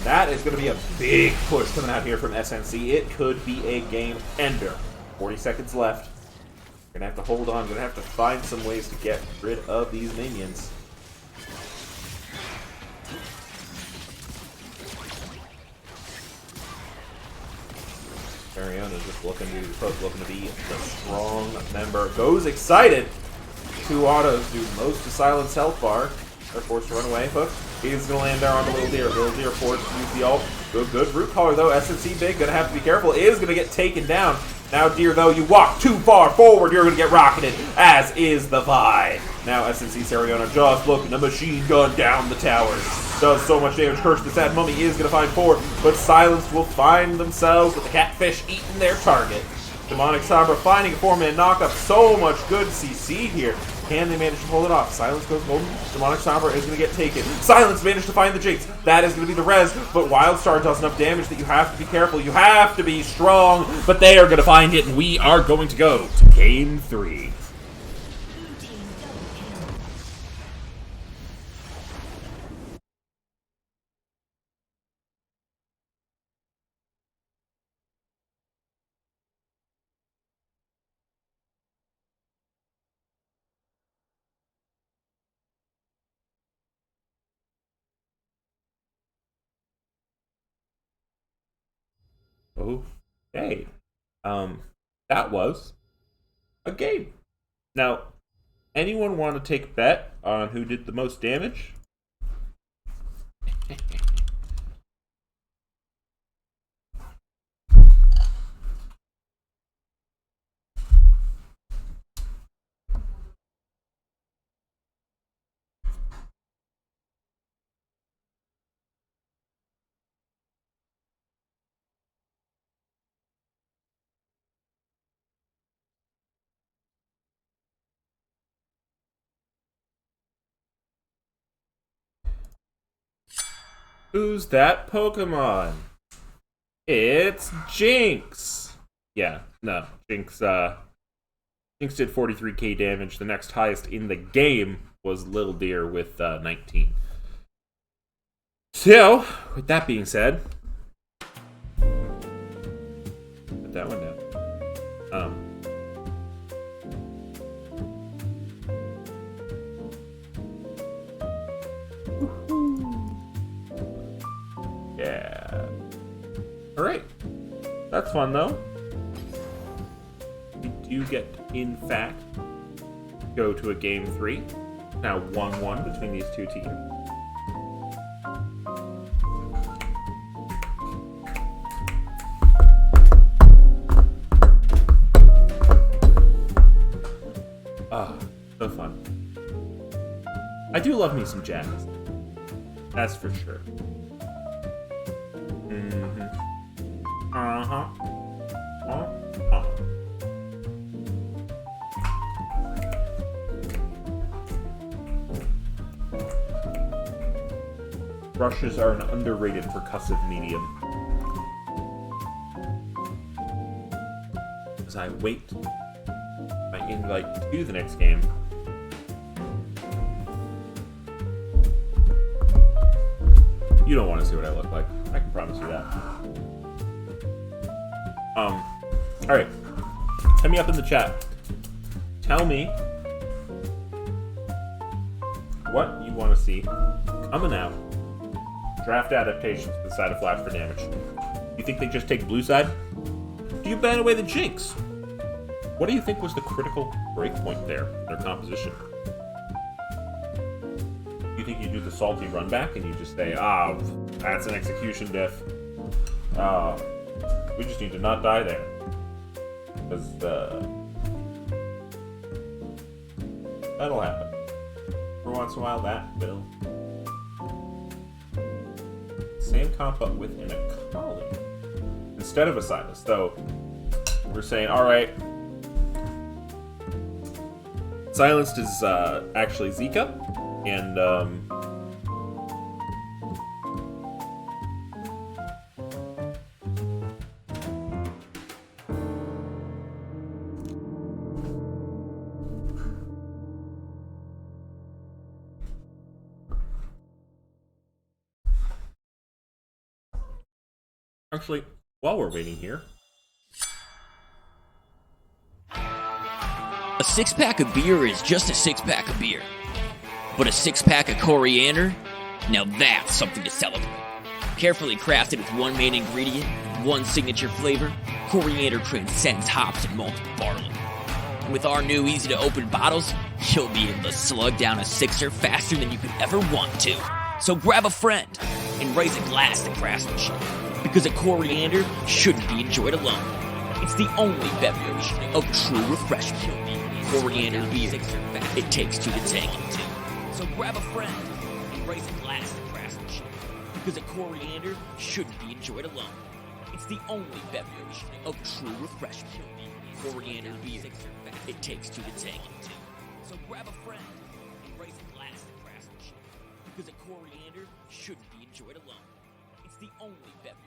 That is gonna be a big push coming out here from SNC. It could be a game ender. 40 seconds left. Gonna have to hold on. Gonna have to find some ways to get rid of these minions. Mariona just looking to be the strong member. Goes excited. 2 autos do most of Silence health bar. They're forced to run away. Hook is gonna land there on the Little Deer. Little Deer forced to use the ult. Good root caller though. SNC big, gonna have to be careful. Is gonna get taken down. Now, Deer, though, you walk too far forward, you're going to get rocketed, as is the Vi. Now, SNC Sariona just looking to machine gun down the towers. Does so much damage. Curse the Sad Mummy is going to find 4, but Silence will find themselves with the Catfish eating their target. Demonic Sombra finding a 4-man knockup. So much good CC here. Can they manage to pull it off? Silence goes golden. Demonic Sombra is going to get taken. Silence managed to find the Jinx. That is going to be the res, but Wildstar does enough damage that you have to be careful. You have to be strong, but they are going to find it, and we are going to go to Game 3. Okay. That was a game. Now, anyone want to take a bet on who did the most damage? Who's that Pokemon? It's Jinx. Yeah, no. Jinx did 43k damage. The next highest in the game was Lil Deer with 19. So, with that being said, put that one down. Yeah. Alright. That's fun, though. We do get, in fact, go to a game 3. Now 1-1 between these two teams. So fun. I do love me some jazz. That's for sure. Brushes are an underrated percussive medium. As I wait my invite to the next game. You don't want to see what I look like. I can promise you that. Alright. Hit me up in the chat. Tell me what you want to see coming out. Draft adaptations to the side of Flash for damage. You think they just take blue side? Do you ban away the Jinx? What do you think was the critical breakpoint there in their composition? You think you do the salty run back and you just say, that's an execution diff. We just need to not die there. Because, that'll happen. For once in a while, that will. Same comp, but within a collie. Instead of a Silas. So, we're saying, alright. Silenced is, actually Zika. And, actually, while we're waiting here, a six-pack of beer is just a six-pack of beer. But a six-pack of coriander? Now that's something to celebrate. Carefully crafted with one main ingredient, one signature flavor, coriander transcends hops and malted barley. And with our new easy-to-open bottles, you'll be able to slug down a sixer faster than you could ever want to. So grab a friend and raise a glass to craftsmanship. Because a coriander shouldn't be enjoyed alone. It's the only beverage of true refreshment. Coriander beer. It takes two to tango. So grab a friend and raise a glass to craftsmanship. Because a coriander shouldn't be enjoyed alone. It's the only beverage of true refreshment. Coriander beer. It takes two to tango. So grab a friend and raise a glass to craftsmanship. Because a coriander shouldn't be enjoyed alone. It's the only beverage.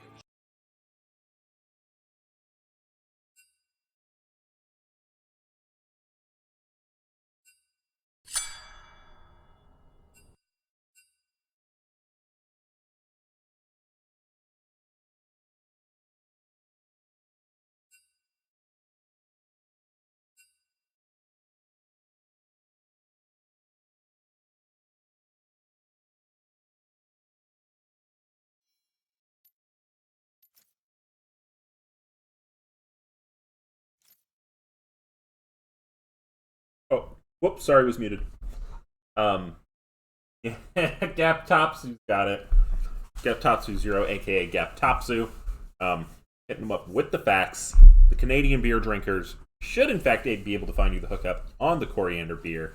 oh, whoops, sorry, was muted. Gap Topsu's got it. Gap Topsu 0, aka Gap Topsu. Hitting them up with the facts. The Canadian beer drinkers should, in fact, be able to find you the hookup on the coriander beer.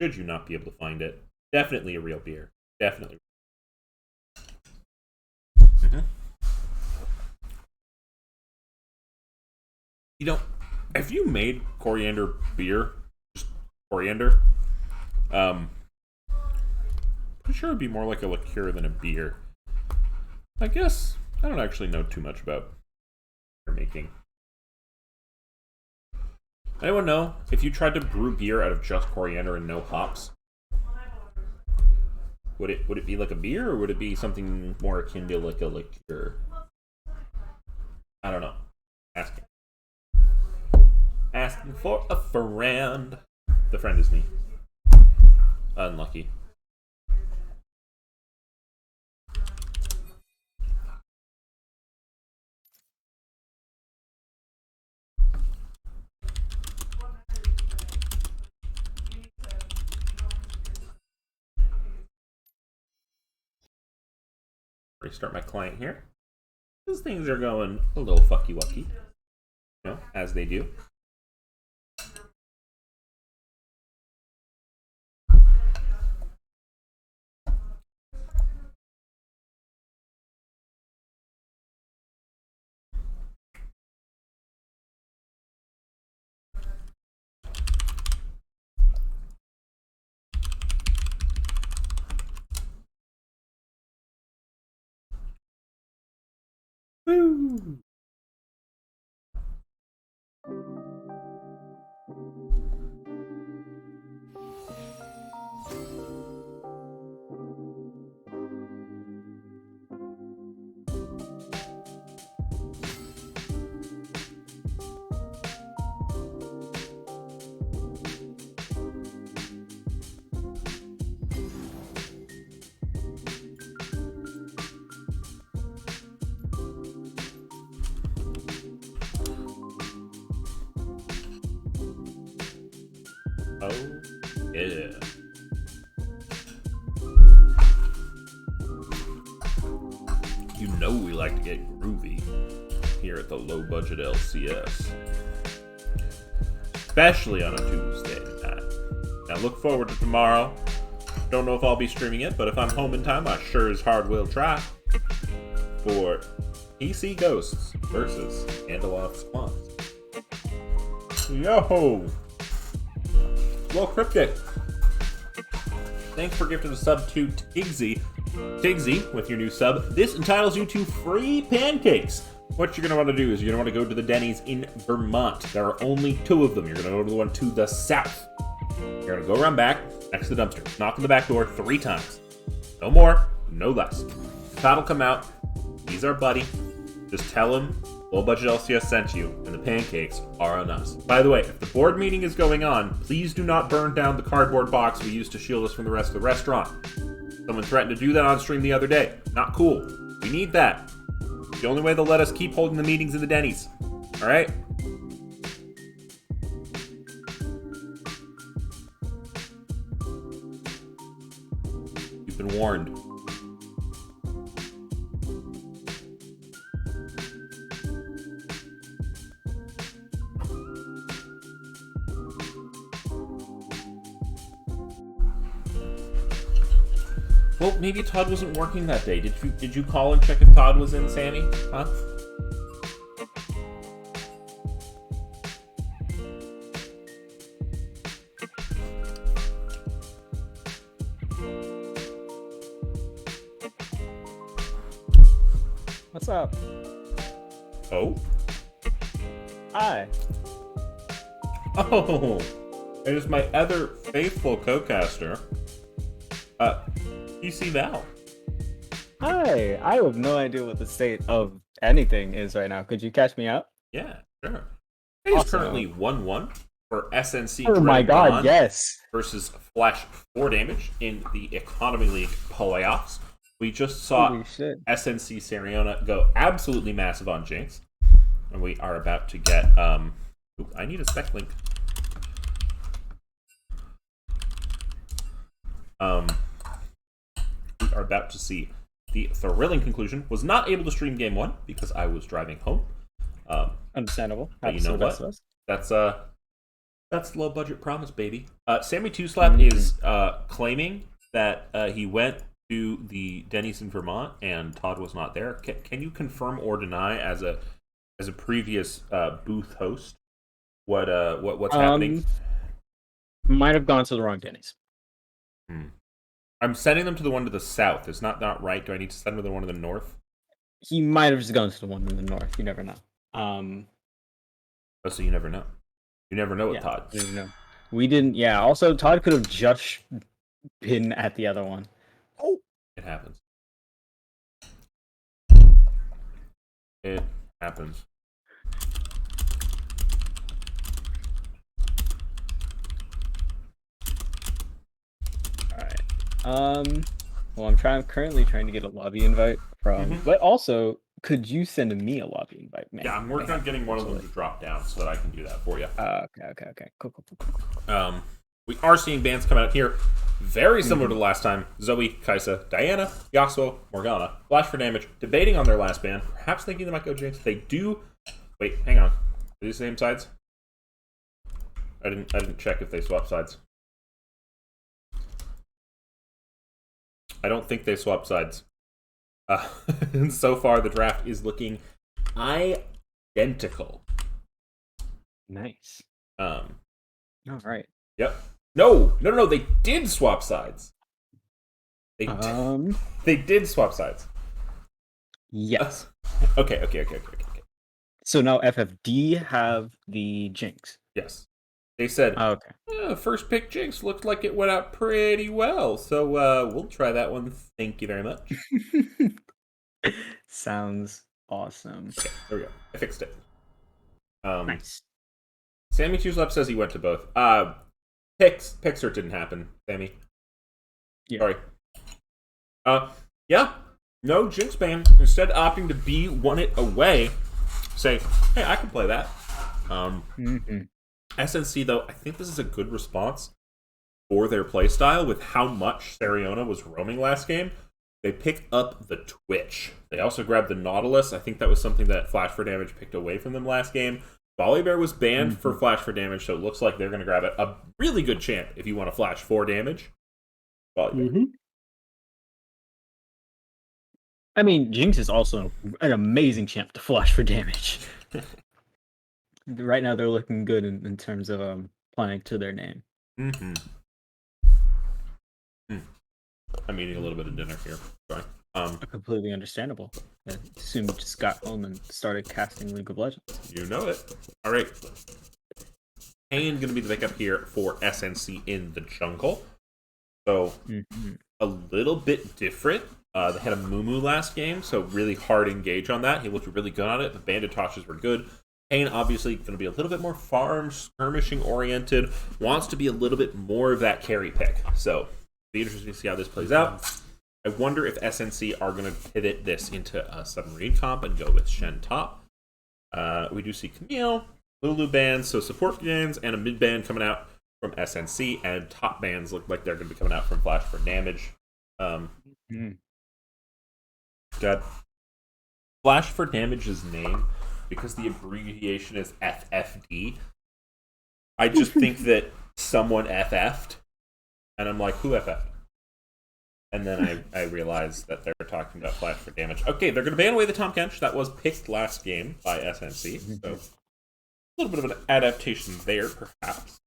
Should you not be able to find it, definitely a real beer. Definitely. You know, have you made coriander beer? Just coriander? Pretty sure it'd be more like a liqueur than a beer. I guess I don't actually know too much about beer making. Anyone know if you tried to brew beer out of just coriander and no hops? Would it be like a beer, or would it be something more akin to like a liqueur? I don't know. Asking for a friend. The friend is me. Unlucky. Restart my client here. These things are going a little fucky wucky, you know, as they do. Woo! Oh, yeah. You know we like to get groovy here at the Low Budget LCS. Especially on a Tuesday night. Now look forward to tomorrow. Don't know if I'll be streaming it, but if I'm home in time, I sure as hard will try. For PC Ghosts versus Andaloth Squans. Yo! Well, Cryptic, thanks for gifting a sub to Tigsy. Tigsy, with your new sub, this entitles you to free pancakes. What you're going to want to do is you're going to want to go to the Denny's in Vermont. There are only 2 of them. You're going to go to the one to the south. You're going to go around back, next to the dumpster. Knock on the back door 3 times. No more, no less. Todd will come out. He's our buddy. Just tell him Low Budget LCS sent you, and the pancakes are on us. By the way, if the board meeting is going on, please do not burn down the cardboard box we used to shield us from the rest of the restaurant. Someone threatened to do that on stream the other day. Not cool. We need that. It's the only way they'll let us keep holding the meetings in the Denny's. Alright? You've been warned. Well, maybe Todd wasn't working that day. Did you call and check if Todd was in, Sammy? Huh? What's up? Oh? Hi. Oh! It is my other faithful co-caster, PC Val. Hi. I have no idea what the state of anything is right now. Could you catch me up? Yeah, sure. It is Awesome. currently 1-1 for SNC. Oh my Dread god, Dawn yes. versus Flash 4 damage in the Economy League playoffs. We just saw Holy shit. SNC Sariona go absolutely massive on Jinx. And we are about to get ooh, I need a spec link. We are about to see the thrilling conclusion. Was not able to stream game 1 because I was driving home. Understandable. But you Happens to know the best what? of us. That's low budget promise, baby. Sammy Two Slap is claiming that he went to the Denny's in Vermont and Todd was not there. Can you confirm or deny as a previous booth host what's happening? Might have gone to the wrong Denny's. I'm sending them to the one to the south. Is not right? Do I need to send them to the one to the north? He might have just gone to the one in the north. You never know. Oh, so you never know. You never know with Yeah, Todd. you never know. We didn't. Yeah. Also, Todd could have just been at the other one. Oh, it happens. It happens. All right. Well, currently trying to get a lobby invite from, Mhm. but also, could you send me a lobby invite, man? Yeah, I'm working on getting one of them to drop down so that I can do that for you. Okay. Cool. We are seeing bands come out here very similar to the last time. Zoe, Kaisa, Diana, Yasuo, Morgana, Flash for Damage, debating on their last ban, perhaps thinking they might go Jinx. They do. Wait, hang on. Are these the same sides? I didn't check if they swap sides. I don't think they swap sides. And so far, the draft is looking identical. Nice. All right. Yep. No. They did swap sides. They did swap sides. Yes. Okay. So now FFD have the Jinx. Yes. They said, Okay. First pick Jinx looked like it went out pretty well. So we'll try that one. Thank you very much. Sounds awesome. Okay, there we go. I fixed it. Nice. Sammy Left says he went to both. Pixar didn't happen, Sammy. Yeah. Sorry. Yeah. No Jinx ban. Instead opting to be one it away. Say, hey, I can play that. SNC, though, I think this is a good response for their playstyle with how much Sariona was roaming last game. They pick up the Twitch. They also grabbed the Nautilus. I think that was something that Flash for Damage picked away from them last game. Volibear was banned for Flash for Damage, so it looks like they're going to grab it. A really good champ if you want to Flash for Damage. I mean, Jinx is also an amazing champ to Flash for damage. Right now, they're looking good in terms of playing to their name. I'm eating a little bit of dinner here. Sorry. Completely understandable. I assume you just got home and started casting League of Legends. You know it. All right. Kane going to be the pickup here for SNC in the jungle. So, a little bit different. They had a Mumu last game, so really hard engage on that. He looked really good on it. The bandit toshes were good. Kane obviously going to be a little bit more farm, skirmishing oriented. Wants to be a little bit more of that carry pick. So, it'll be interesting to see how this plays out. I wonder if SNC are going to pivot this into a submarine comp and go with Shen top. We do see Camille, Lulu bands, so support bands, and a mid band coming out from SNC, and top bands look like they're going to be coming out from Flash for Damage. God. Flash for Damage's name, because the abbreviation is FFD, I just think that someone FF'd, and I'm like, who FF'd? And then I realized that they're talking about Flash for Damage. Okay, they're going to ban away the Tom Kench. That was picked last game by SNC, so a little bit of an adaptation there, perhaps.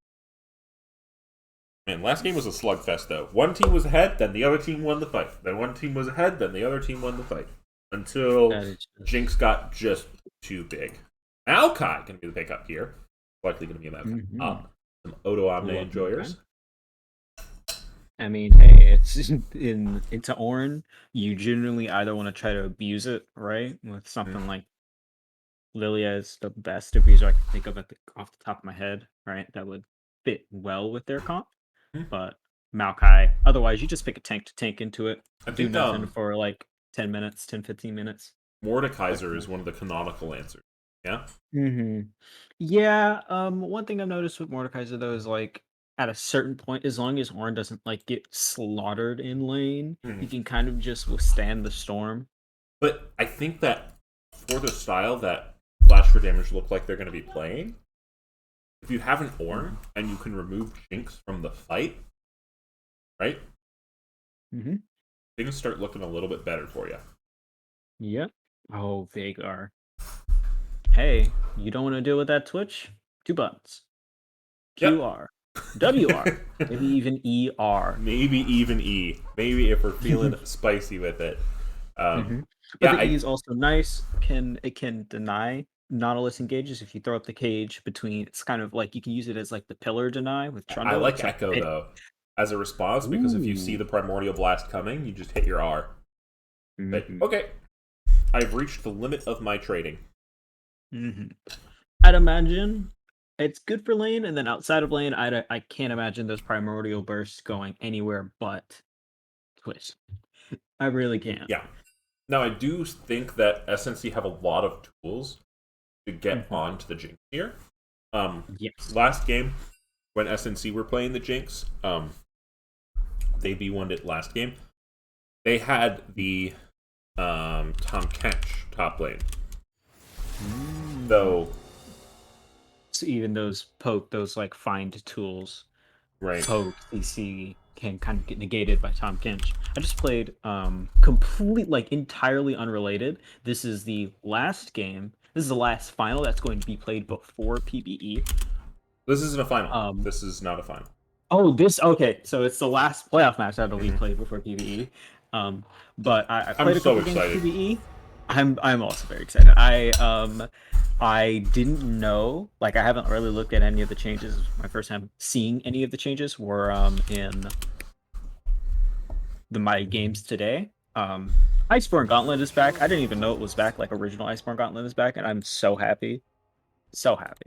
Man, last game was a slugfest, though. One team was ahead, then the other team won the fight. Then one team was ahead, then the other team won the fight. Until Jinx got just too big. Maokai going to be the pickup here. Likely going to be a Maokai. Some Odo Omne enjoyers. I mean, hey, it's into Ornn. You generally either want to try to abuse it, right? With something like Lilia is the best abuser I can think of off the top of my head, right? That would fit well with their comp. But Maokai, otherwise, you just pick a tank to tank into it. I do think nothing for like 10 minutes, 10, 15 minutes. Mordekaiser is one of the canonical answers. Yeah? Yeah, one thing I've noticed with Mordekaiser, though, is like, at a certain point, as long as Ornn doesn't like get slaughtered in lane, you can kind of just withstand the storm. But I think that for the style that Flash for Damage look like they're going to be playing, if you have an Ornn and you can remove Jinx from the fight, right? Things start looking a little bit better for you. Yep. Oh, Vagar. Hey, you don't want to deal with that Twitch? 2 buttons. QR. WR. Maybe even ER. Maybe even E. Maybe if we're feeling spicy with it. But Yeah, the E is also nice. It can deny Nautilus engages if you throw up the cage between. It's kind of like you can use it as like the pillar deny with I Trundle. like So Echo it, though as a response because if you see ooh. the Primordial Blast coming, you just hit your R. But Mhm. okay, I've reached the limit of my trading. Mhm. I'd imagine it's good for lane, and then outside of lane, I can't imagine those primordial bursts going anywhere but Twitch. I really can't. Yeah. Now I do think that SNC have a lot of tools to get Mhm. onto the Jinx here. Yes. Last game when SNC were playing the Jinx, they B1'd it last game. They had the Tom Kench top lane. Though, So even those like find tools, right. poke, CC can kind of get negated by Tom Kinch. I just played complete like entirely unrelated. This is the last game. This is the last final that's going to be played before PBE. This isn't a final. Um, This is not a final. Oh, this okay. So it's the last playoff match that'll be Mhm. played before PBE. But I I'm played a so couple games excited. PBE. I'm also very excited. I didn't know, like I haven't really looked at any of the changes. My first time seeing any of the changes were in my games today. Iceborne Gauntlet is back. I didn't even know it was back. Like original Iceborne Gauntlet is back, and I'm so happy. So happy.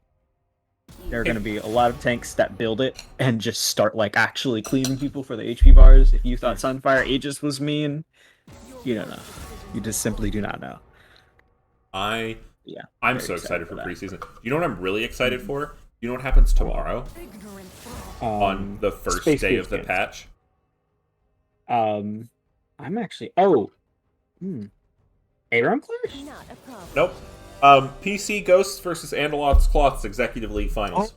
There are going to be a lot of tanks that build it and just start like actually cleaving people for the HP bars. If you thought Sunfire Aegis was mean, you don't know. You just simply do not know. Yeah, I'm very so excited for for that. preseason. You know what I'm really excited for? You know what happens tomorrow on the first Space day Boost of the games. patch? I'm actually. Oh, Aram Clash. Nope. PC Ghosts versus Andalot's Cloths Executive League Finals.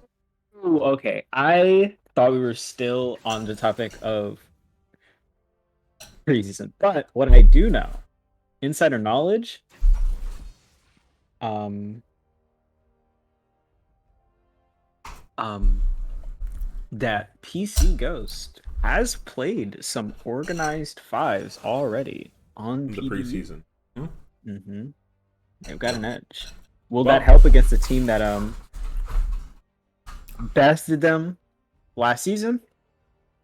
Oh, okay. I thought we were still on the topic of preseason, but what I do know, insider knowledge, um, um, that PC Ghost has played some organized fives already on In the PBE. preseason. Hmm? Mm-hmm. They've got an edge. Will that Well, help against a team that bested them last season?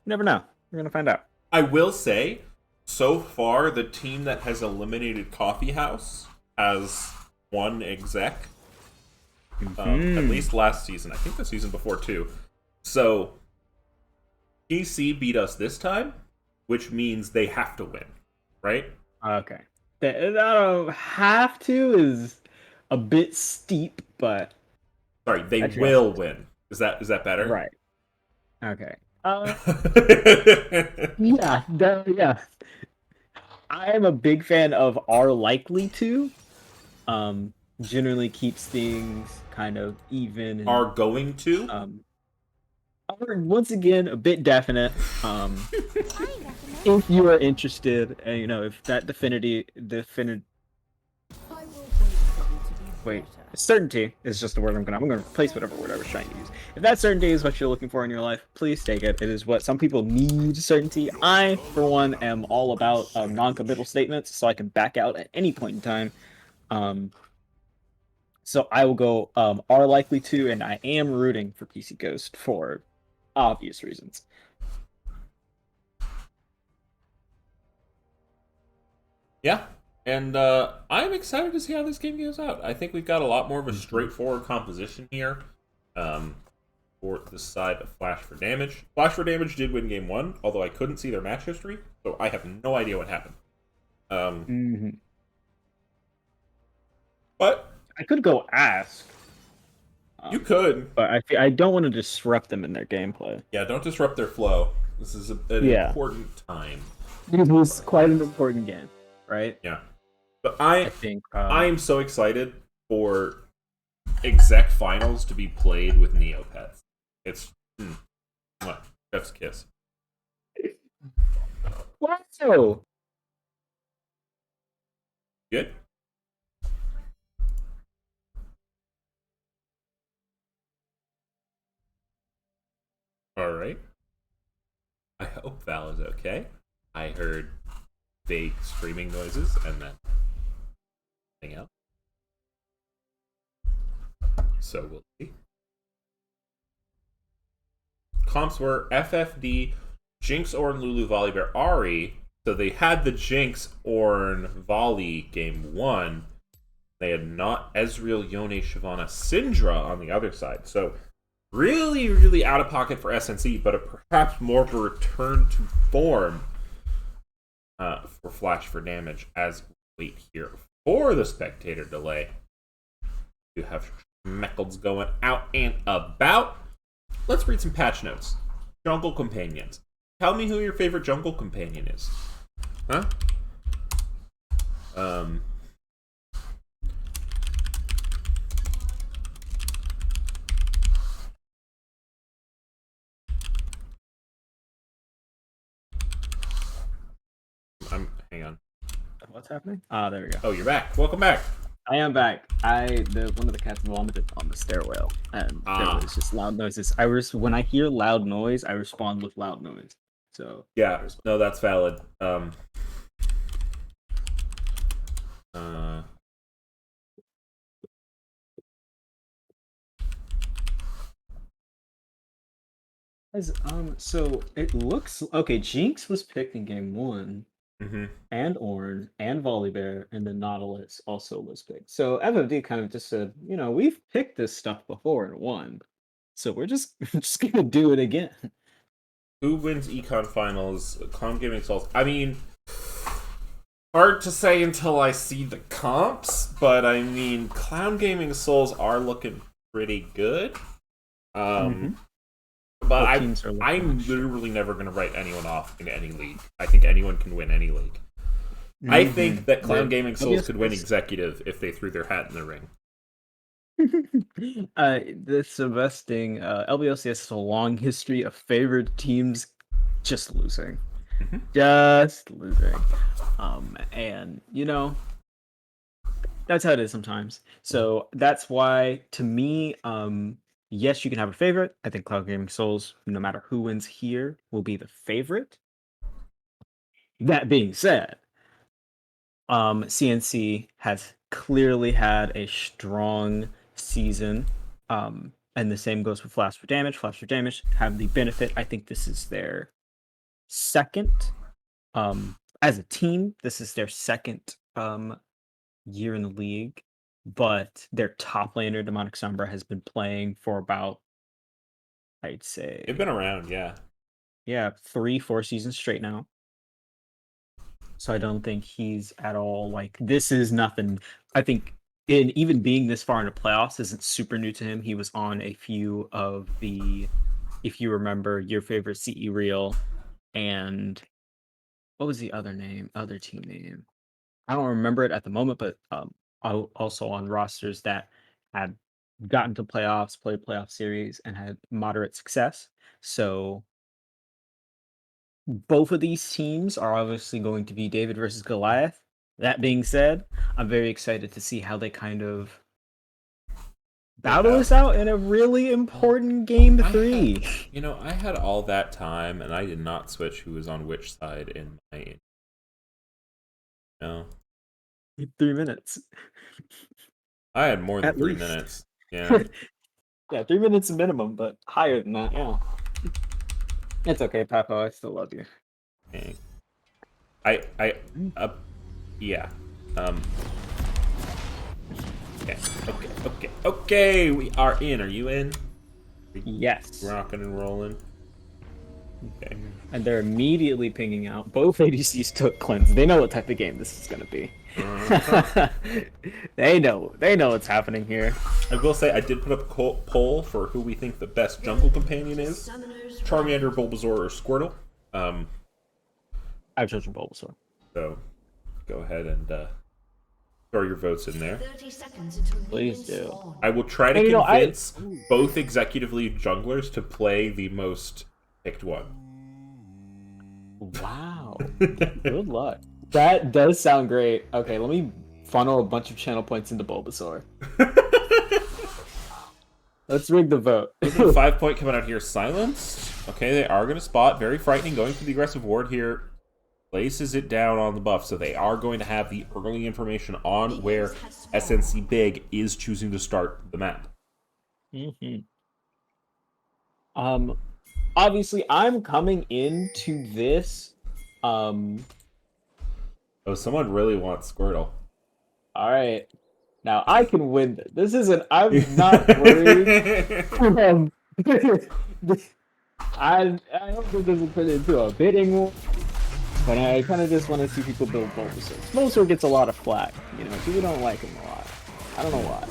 Never know. We're gonna find out. I will say, so far, the team that has eliminated Coffee House has one exec. At least last season. I think the season before, too. So, PC beat us this time, which means they have to win, right? Okay. Have to is a bit steep, but Sorry, they I trust will it. win. Is that better? Right. Okay. Yeah, yeah. I am a big fan of are likely to. Generally keeps things kind of even and Are going to? once again a bit definite. If you are interested, you know, if that wait, certainty is just the word I'm gonna replace whatever word I was trying to use. If that certainty is what you're looking for in your life, please take it. It is what some people need certainty. I, for one, am all about non-committal statements, so I can back out at any point in time. So I will go are likely to, and I am rooting for PC Ghost for obvious reasons. Yeah. And I'm excited to see how this game goes out. I think we've got a lot more of a straightforward composition here for the side of Flash for Damage. Flash for Damage did win game one, although I couldn't see their match history, so I have no idea what happened. But I could go ask. you could. But I don't want to disrupt them in their gameplay. Yeah, don't disrupt their flow. This is an important time. It was quite an important game, right? Yeah. But I think I'm so excited for exec finals to be played with Neopets. It's chef's kiss. wow. Good? Alright. I hope Val is okay. I heard vague screaming noises and then anything else. So we'll see. Comps were FFD, Jinx, Ornn, Lulu, Volibear, Ahri. So they had the Jinx, Ornn, Volley game 1. They had not Ezreal, Yone, Shyvana, Syndra on the other side. So really, really out of pocket for SNC, but perhaps more of a return to form for Flash for damage as we wait here for the spectator delay. You have Schmeckles going out and about. Let's read some patch notes. Jungle companions. Tell me who your favorite jungle companion is. Huh? Hang on. What's happening? Ah, there we go. Oh, you're back. Welcome back. I am back. One of the cats vomited on the stairwell, and there was just loud noises. When I hear loud noise, I respond with loud noise. So yeah, no, that's valid. So it looks okay. Jinx was picked in game 1. Mm-hmm. And Ornn and Volibear, and then Nautilus also was picked. So FFD kind of just said, we've picked this stuff before and won, so we're just gonna do it again. Who wins Econ Finals? Cloud Gaming Souls. I mean, hard to say until I see the comps, but I mean, Cloud Gaming Souls are looking pretty good. But I'm literally never going to write anyone off in any league. I think anyone can win any league. Mm-hmm. I think that Cloud Gaming Souls could win Executive if they threw their hat in the ring. That's the best thing. LBLCS has a long history of favored teams just losing. Mm-hmm. Just losing. And, that's how it is sometimes. So that's why, to me, yes, you can have a favorite. I think Cloud Gaming Souls, no matter who wins here, will be the favorite. That being said, CNC has clearly had a strong season, and the same goes with Flash for Damage. Flash for Damage have the benefit. I think this is their second, as a team, this is their second year in the league. But their top laner, Demonic Sombra, has been playing for about, I'd say... They've been around, yeah. Yeah, 3-4 seasons straight now. So I don't think he's at all, this is nothing. I think even being this far into playoffs isn't super new to him. He was on a few of the, if you remember, your favorite CE reel, and what was the other team name? I don't remember it at the moment, but also on rosters that had gotten to playoffs, played playoff series, and had moderate success. So both of these teams are obviously going to be David versus Goliath. That being said, I'm very excited to see how they kind of battle this out in a really important game 3. I had all that time, and I did not switch who was on which side in my... No. 3 minutes. I had more than 3 minutes. Yeah. Yeah, 3 minutes minimum, but higher than that, yeah. It's okay, Papo. I still love you. Okay. Yeah. Okay. We are in. Are you in? Yes. Rocking and rolling. Okay. And they're immediately pinging out. Both ADCs took cleanse. They know what type of game this is going to be. They know what's happening here. I will say I did put up a poll for who we think the best jungle companion is. Charmander, Bulbasaur, or Squirtle. I've chosen Bulbasaur. So go ahead and throw your votes in there. 30 seconds until Please do. I will try to convince both executively junglers to play the most picked one. Wow. Good luck. That does sound great. Okay, let me funnel a bunch of channel points into Bulbasaur. Let's rig the vote. 5-point coming out here, silenced. Okay, they are going to spot. Very frightening, going for the aggressive ward here. places it down on the buff, so they are going to have the early information on where SNC Big is choosing to start the map. Mm-hmm. Obviously, I'm coming into this. Oh, someone really wants Squirtle. All right. Now I can win this. This isn't. I'm not worried. I hope this doesn't turn into a bidding war, but I kind of just want to see people build Bulbasaur. Bulbasaur gets a lot of flack, you know. People don't like him a lot. I don't know why.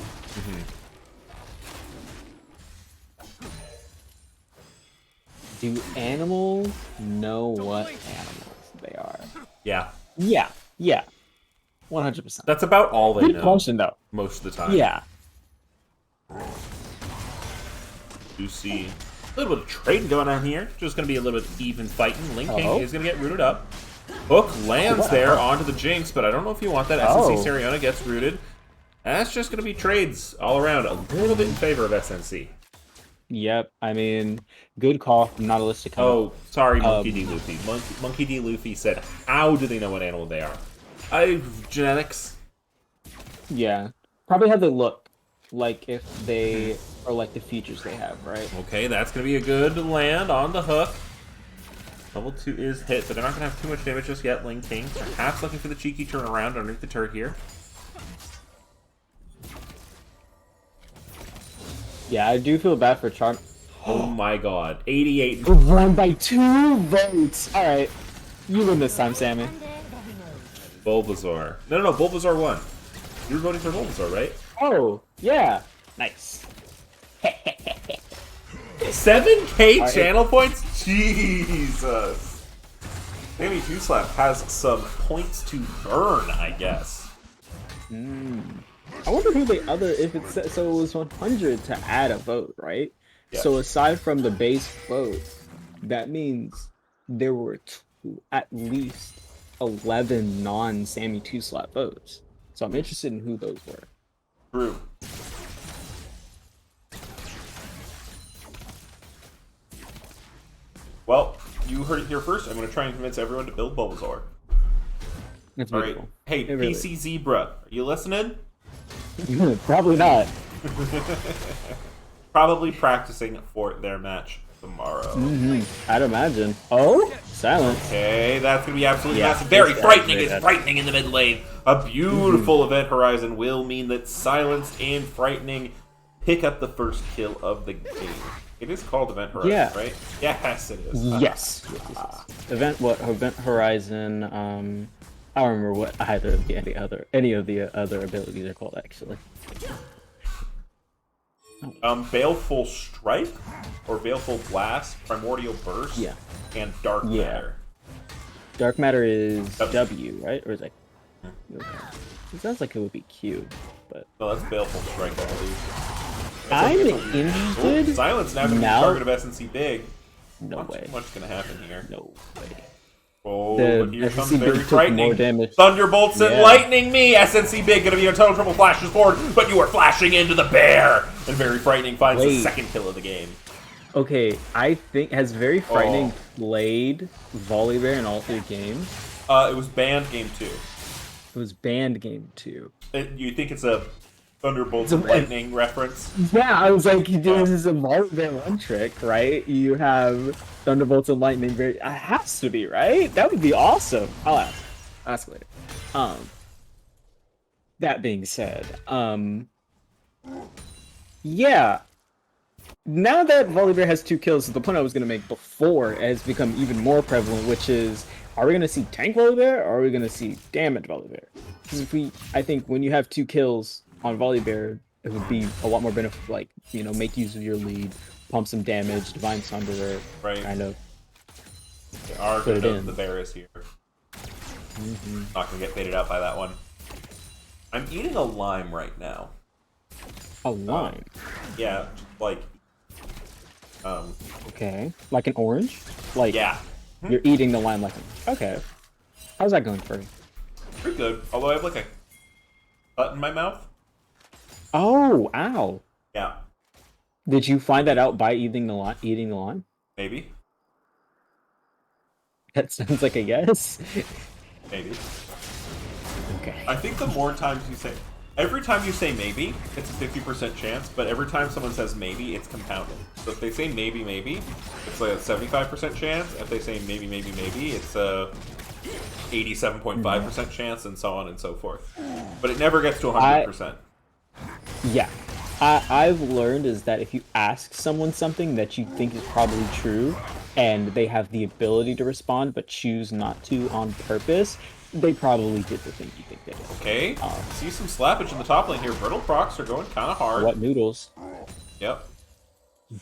Do animals know what animals they are? Yeah. Yeah. 100%. That's about all they Good know. question, though. Most of the time. Yeah. You see a little bit of trading going on here. Just going to be a little bit even fighting. Link King is going to get rooted up. Hook lands there onto the Jinx, but I don't know if you want that. SNC Sariona gets rooted. That's just going to be trades all around. A little bit in favor of SNC. Yep. I mean, good call from Nautilus to come. Oh, sorry, Monkey D. Luffy. Monkey D. Luffy said, how do they know what animal they are? Genetics. Yeah. Probably have to look, like, if they are like the features they have, right? Okay, that's going to be a good land on the hook. Level 2 is hit, but they're not going to have too much damage just yet. Ling King perhaps looking for the cheeky turnaround underneath the turret here. Yeah, I do feel bad for Charm. Oh my god. 88. We won by 2 votes! Alright. You win this time, Sammy. Bulbasaur. No, Bulbasaur won. You were voting for Bulbasaur, right? Oh, yeah. Nice. 7k channel points? Jesus. Maybe 2Slap has some points to earn, I guess. I wonder who the other, if it's, so it was 100 to add a vote, right? Yeah. So aside from the base vote, that means there were at least 11 non-Sammy 2-slap votes. So I'm interested in who those were. True. Well, you heard it here first. I'm going to try and convince everyone to build Bulbasaur. That's All beautiful. right. Hey, It really PC Zebra, are you listening? Probably not. Probably practicing for their match tomorrow. I'd imagine. Oh, silence. Okay, that's going to be absolutely Yeah, massive. Very it's frightening. It's activated. frightening in the mid lane. A beautiful event horizon will mean that Silence and Frightening pick up the first kill of the game. It is called Event Horizon, Yeah. right? Yes, it is. Yes. Event Horizon. I don't remember what either of the any of the other abilities are called actually. Baleful Strike or Baleful Blast, Primordial Burst, Yeah. and Dark Yeah. Matter. Dark Matter is W. W, right? Or is that? Okay. It sounds like it would be Q, but No, that's Baleful Strike, I believe. I'm Oh, interested. Silence now going to be Now- target of SNC Big. No Not way. too much going to happen here. No way. Oh, The but here comes SNC very Big took more frightening. damage. Thunderbolts and Yeah. lightning me! SNC Big going to be on total triple flashes forward, but you are flashing into the bear! And very frightening finds the Wait. second kill of the game. Okay, I think has Very Frightening played Volibear in all 3 games? It was banned game 2. It was banned game 2. You think it's a Thunderbolts and lightning reference? Yeah, I was like, this is a Volibear one trick, right? You have Thunderbolts and Lightning. It has to be, right? That would be awesome. I'll ask later. That being said, yeah. Now that Volibear has 2 kills, the point I was going to make before has become even more prevalent, which is, are we going to see tank Volibear or are we going to see damage Volibear? Because I think when you have 2 kills on Volibear, it would be a lot more benefit, like, you know, make use of your lead, pump some damage, Divine Sunderer, Right. kind of. They are Put it good. in. The bear is here. Not going to get faded out by that one. I'm eating a lime right now. A lime. Yeah, like... Okay. Like an orange? Like, yeah. you're eating the lime like an... Okay. How's that going for you? Pretty good. Although I have like a cut in my mouth. Oh, ow. Yeah, Did you find that out by eating the lime? maybe. That sounds like a yes. Maybe. Okay. I think the more times you say... Every time you say maybe, it's a 50% chance, but every time someone says maybe, it's compounded. So if they say maybe, maybe, it's like a 75% chance. If they say maybe, maybe, maybe, it's a 87.5% chance, and so on and so forth. But it never gets to 100%. Yeah. I've learned is that if you ask someone something that you think is probably true, and they have the ability to respond but choose not to on purpose, they probably did the thing you think they did. Okay, see some slappage in the top lane here. Brittle procs are going kind of hard. What noodles? Yep.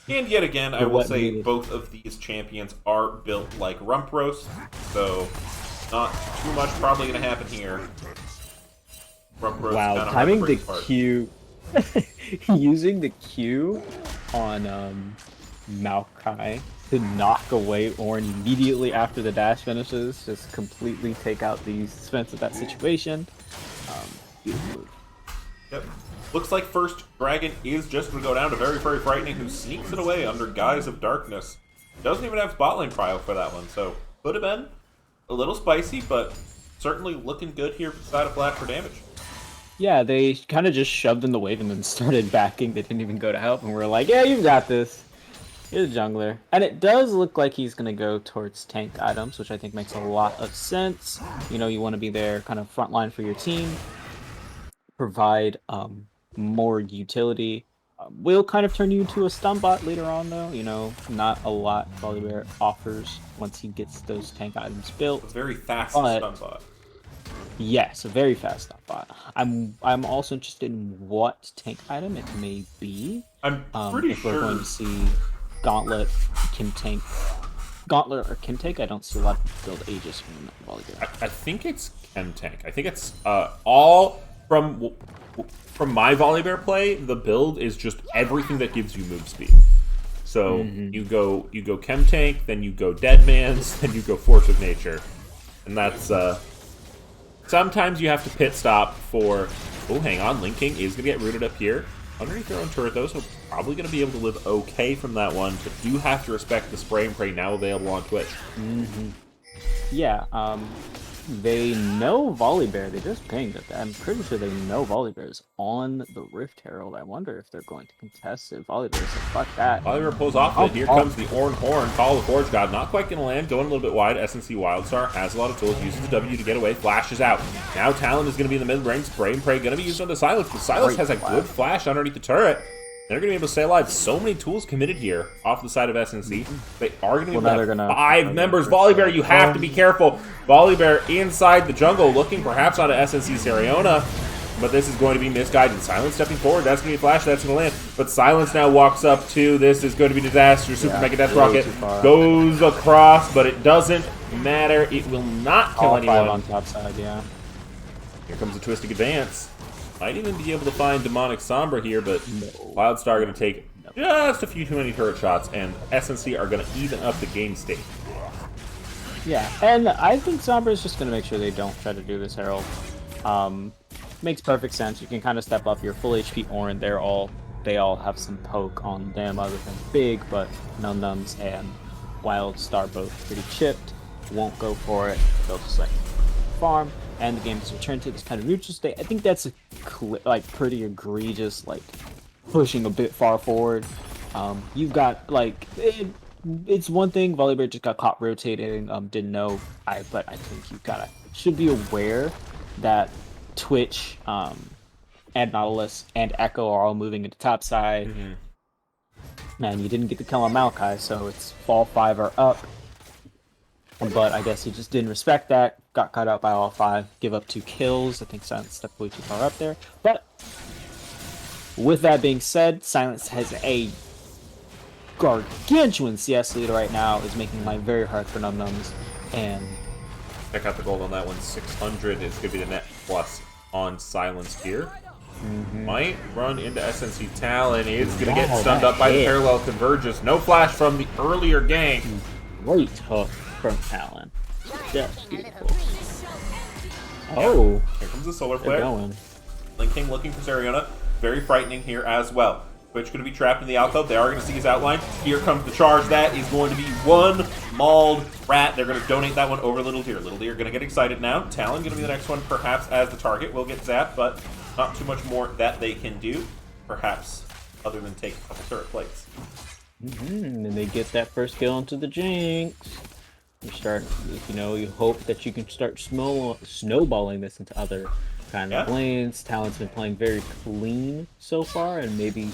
And yet again, I For will what say noodles? both of these champions are built like rump roast, so not too much probably going to happen here. Rump roast Wow, kind of timing the apart. Q, using the Q on Maokai to knock away Ornn immediately after the dash finishes, just completely take out the suspense of that situation. Beautiful move. Yep. Looks like first dragon is just going to go down to very, very frightening, who sneaks it away under guise of darkness. Doesn't even have spot lane cryo for that one, so could have been a little spicy, but certainly looking good here for the side of Black for damage. Yeah, they kind of just shoved in the wave and then started backing. They didn't even go to help, and we're like, yeah, you've got this. You're the jungler. And it does look like he's going to go towards tank items, which I think makes a lot of sense. You know, you want to be there kind of front line for your team, provide more utility. Will kind of turn you into a stun bot later on, though. You know, not a lot Volibear offers once he gets those tank items built. It's very fast But- stun bot. Yes, a very fast stun bot. I'm also interested in what tank item it may be. I'm pretty If we're sure. going to see Gauntlet, Kim Tank. Gauntlet or Kim Tank, I don't see a lot of build Aegis from Volibear. I think it's Chem Tank. I think it's all from my Volibear play. The build is just everything that gives you move speed. So you go Chem Tank, then you go Deadman's, then you go Force of Nature, and that's sometimes you have to pit stop for. Oh, hang on, Link King is gonna get rooted up here underneath their own turret though, so probably gonna be able to live okay from that one. But do have to respect the spray and pray now available on Twitch. Yeah, they know Volibear. They just pinged it. I'm pretty sure they know Volibear is on the Rift Herald. I wonder if they're going to contest it. Volibear said, fuck that. Volibear pulls off of it. Here comes the Ornn Horn. Call of the Forge God. Not quite going to land. Going a little bit wide. SNC Wildstar has a lot of tools. Uses the W to get away. Flashes out. Now Talon is going to be in the mid range. Spray and Pray going to be used on the Silas. But Silas has a good flash underneath the turret. They're going to be able to stay alive. So many tools committed here off the side of SNC. They are going to be Well, now able they're to have gonna- 5 members. Volibear, you have to be careful. Volibear inside the jungle, looking perhaps onto SNC Sariona. But this is going to be misguided. Silence stepping forward. That's going to be a flash. That's going to land. But Silence now walks up to this. Is going to be disaster. Super Mega Death way Rocket too far. goes across, but it doesn't matter. It will not kill All 5 anyone. on top side, yeah. Here comes the Twisting Advance. Might even be able to find Demonic Sombra here, but Wildstar going to take just a few too many turret shots, and SNC are going to even up the game state. Yeah, and I think Sombra is just going to make sure they don't try to do this Herald. Makes perfect sense. You can kind of step up your full HP Ornn. They all have some poke on them other than Big, but Num Nums and Wildstar both pretty chipped. Won't go for it. They'll just like farm, and the game has returned to this kind of neutral state. I think that's a pretty egregious, like pushing a bit far forward. You've got like it's one thing. Volibear just got caught rotating. Didn't know. But I think you should be aware that Twitch, and Nautilus and Echo are all moving into top side. And you didn't get the kill on Maokai, so it's all 5 are up. But I guess he just didn't respect that. Got cut out by all 5. Give up 2 kills. I think Silence stepped way too far up there. But with that being said, Silence has a gargantuan CS lead right now. Is making life very hard for Num Nums. And Check out the gold on that one. 600 is going to be the net plus on Silence here. Might run into SNC Talon. Is going to get Wow, stunned that up by the hit. parallel converges. No flash from the earlier gang. great hook from Talon. Just beautiful. Oh, Here comes the solar they're flare. going. Link King looking for Sariona. Very frightening here as well. Twitch going to be trapped in the alcove. They are going to see his outline. Here comes the charge. That is going to be one mauled rat. They're going to donate that one over Little Deer. Little Deer going to get excited now. Talon going to be the next one, perhaps as the target. Will get zapped, but not too much more that they can do. Perhaps other than take a couple turret plates. And they get that first kill onto the Jinx. You start, you hope that you can start snowballing this into other kind of lanes. Talon's been playing very clean so far, and maybe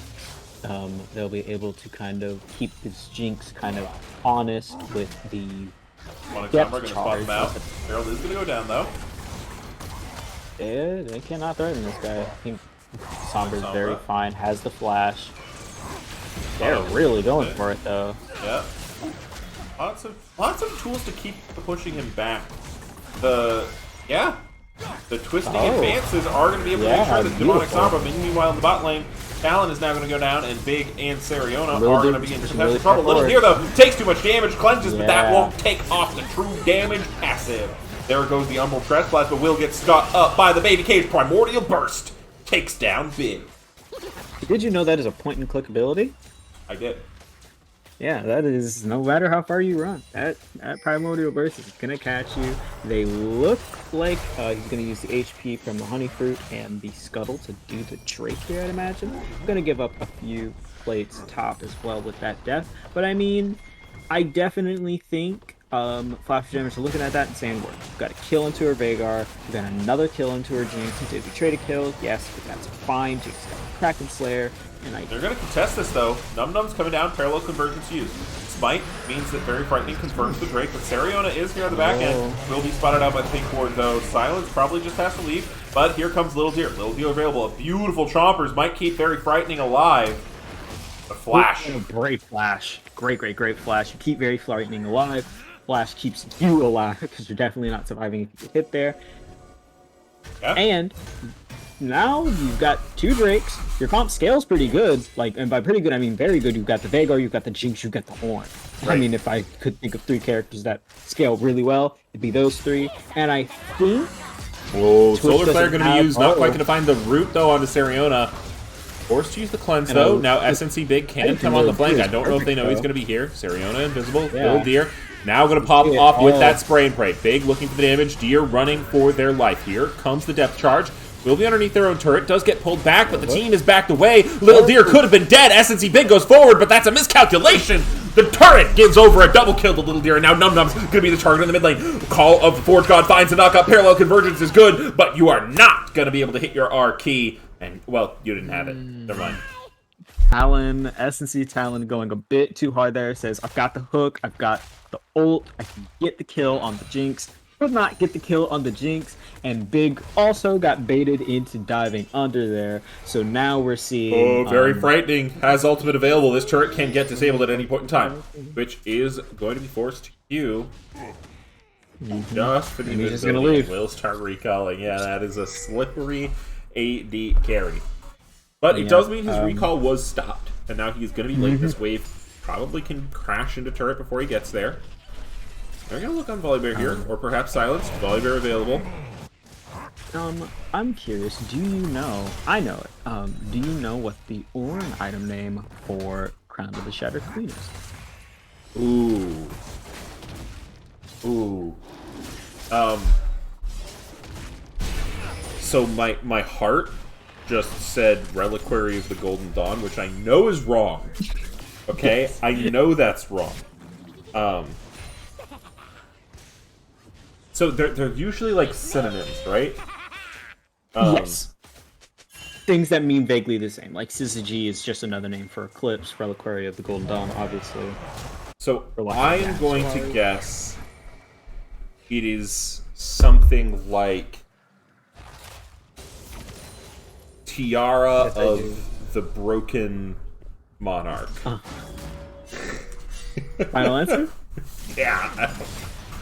they'll be able to kind of keep this Jinx kind of honest with the depth Going to spot charge. him out. Harold is going to go down, though. They cannot threaten this guy. I think Sombra's very fine, has the flash. They're really going for it, though. Yeah. Lots of tools to keep pushing him back. The twisting advances are going to be able to make sure that Demonic Sombra, meanwhile in the bot lane, Talon is now going to go down, and Big and Sariona are going to be in potential trouble. Little Deer, though, takes too much damage, cleanses, but that won't take off the true damage passive. There goes the Umbral Tress Blast, but will get stuck up by the Baby Cage. Primordial Burst takes down Big. Did you know that is a point-and-click ability? I did. Yeah, that is, no matter how far you run, that Primordial Burst is going to catch you. They look like he's going to use the HP from the Honey Fruit and the Scuttle to do the Drake here, I'd imagine. I'm going to give up a few plates top as well with that death. But I mean, I definitely think Flash Jammers are looking at that and saying, we've got a kill into her Veigar, we've got another kill into her Jinx. Did we trade a kill? Yes, but that's fine. Jinx got a Kraken Slayer. They're going to contest this, though. Num Num's coming down, parallel convergence used. Smite means that Very Frightening confirms the Drake, but Sariona is here on the back end. Will be spotted out by the Pink Ward, though. Silence probably just has to leave, but here comes Little Deer. Little Deer available. A beautiful Chompers might keep Very Frightening alive. The Flash. Oh, great Flash. Great Flash. You keep Very Frightening alive. Flash keeps you alive, because you're definitely not surviving if you get hit there. Yeah. And now you've got two Drakes. Your comp scales pretty good. And by pretty good, I mean very good. You've got the Veigar, you've got the Jinx, you've got the Horn. Right. I mean, if I could think of three characters that scale really well, it'd be those three. And I think... Whoa, Solar Flare going to be used. Not quite going to find the root, though, onto Sariona. Forced to use the cleanse, though. Now SNC Big can come on the flank. I don't know if they know he's going to be here. Sariona, invisible. Little Deer. Now going to pop off with that spray and pray. Big looking for the damage. Deer running for their life. Here comes the depth charge. Will be underneath their own turret. Does get pulled back, but the team is backed away. Little Deer could have been dead. SNC Big goes forward, but that's a miscalculation. The turret gives over a double kill to Little Deer, and now Num Num's going to be the target in the mid lane. Call of the Forge God finds a knockup. Parallel convergence is good, but you are not going to be able to hit your R key. And, well, you didn't have it. Never mind. Talon, SNC Talon going a bit too hard there. Says, I've got the hook, I've got the ult, I can get the kill on the Jinx. Could not get the kill on the Jinx, and Big also got baited into diving under there. So now we're seeing... Oh, Very Frightening has ultimate available. This turret can get disabled at any point in time, which is going to be forced to queue. Just for the invisibility. Will start recalling. Yeah, that is a slippery AD carry. But it does mean his recall was stopped, and now he's going to be late this wave. Probably can crash into turret before he gets there. They're going to look on Volibear here, or perhaps Silence. Volibear available. I'm curious, do you know, I know it, do you know what the Orin item name for Crown of the Shattered Queen is? Ooh. So my heart just said Reliquary of the Golden Dawn, which I know is wrong. Okay? Yes. I know that's wrong. So they're usually like synonyms, right? Yes. Things that mean vaguely the same. Like Syzygy is just another name for Eclipse, Reliquary of the Golden Dawn, obviously. So I am going to guess it is something like Tiara of the Broken Monarch. Final answer? Yeah.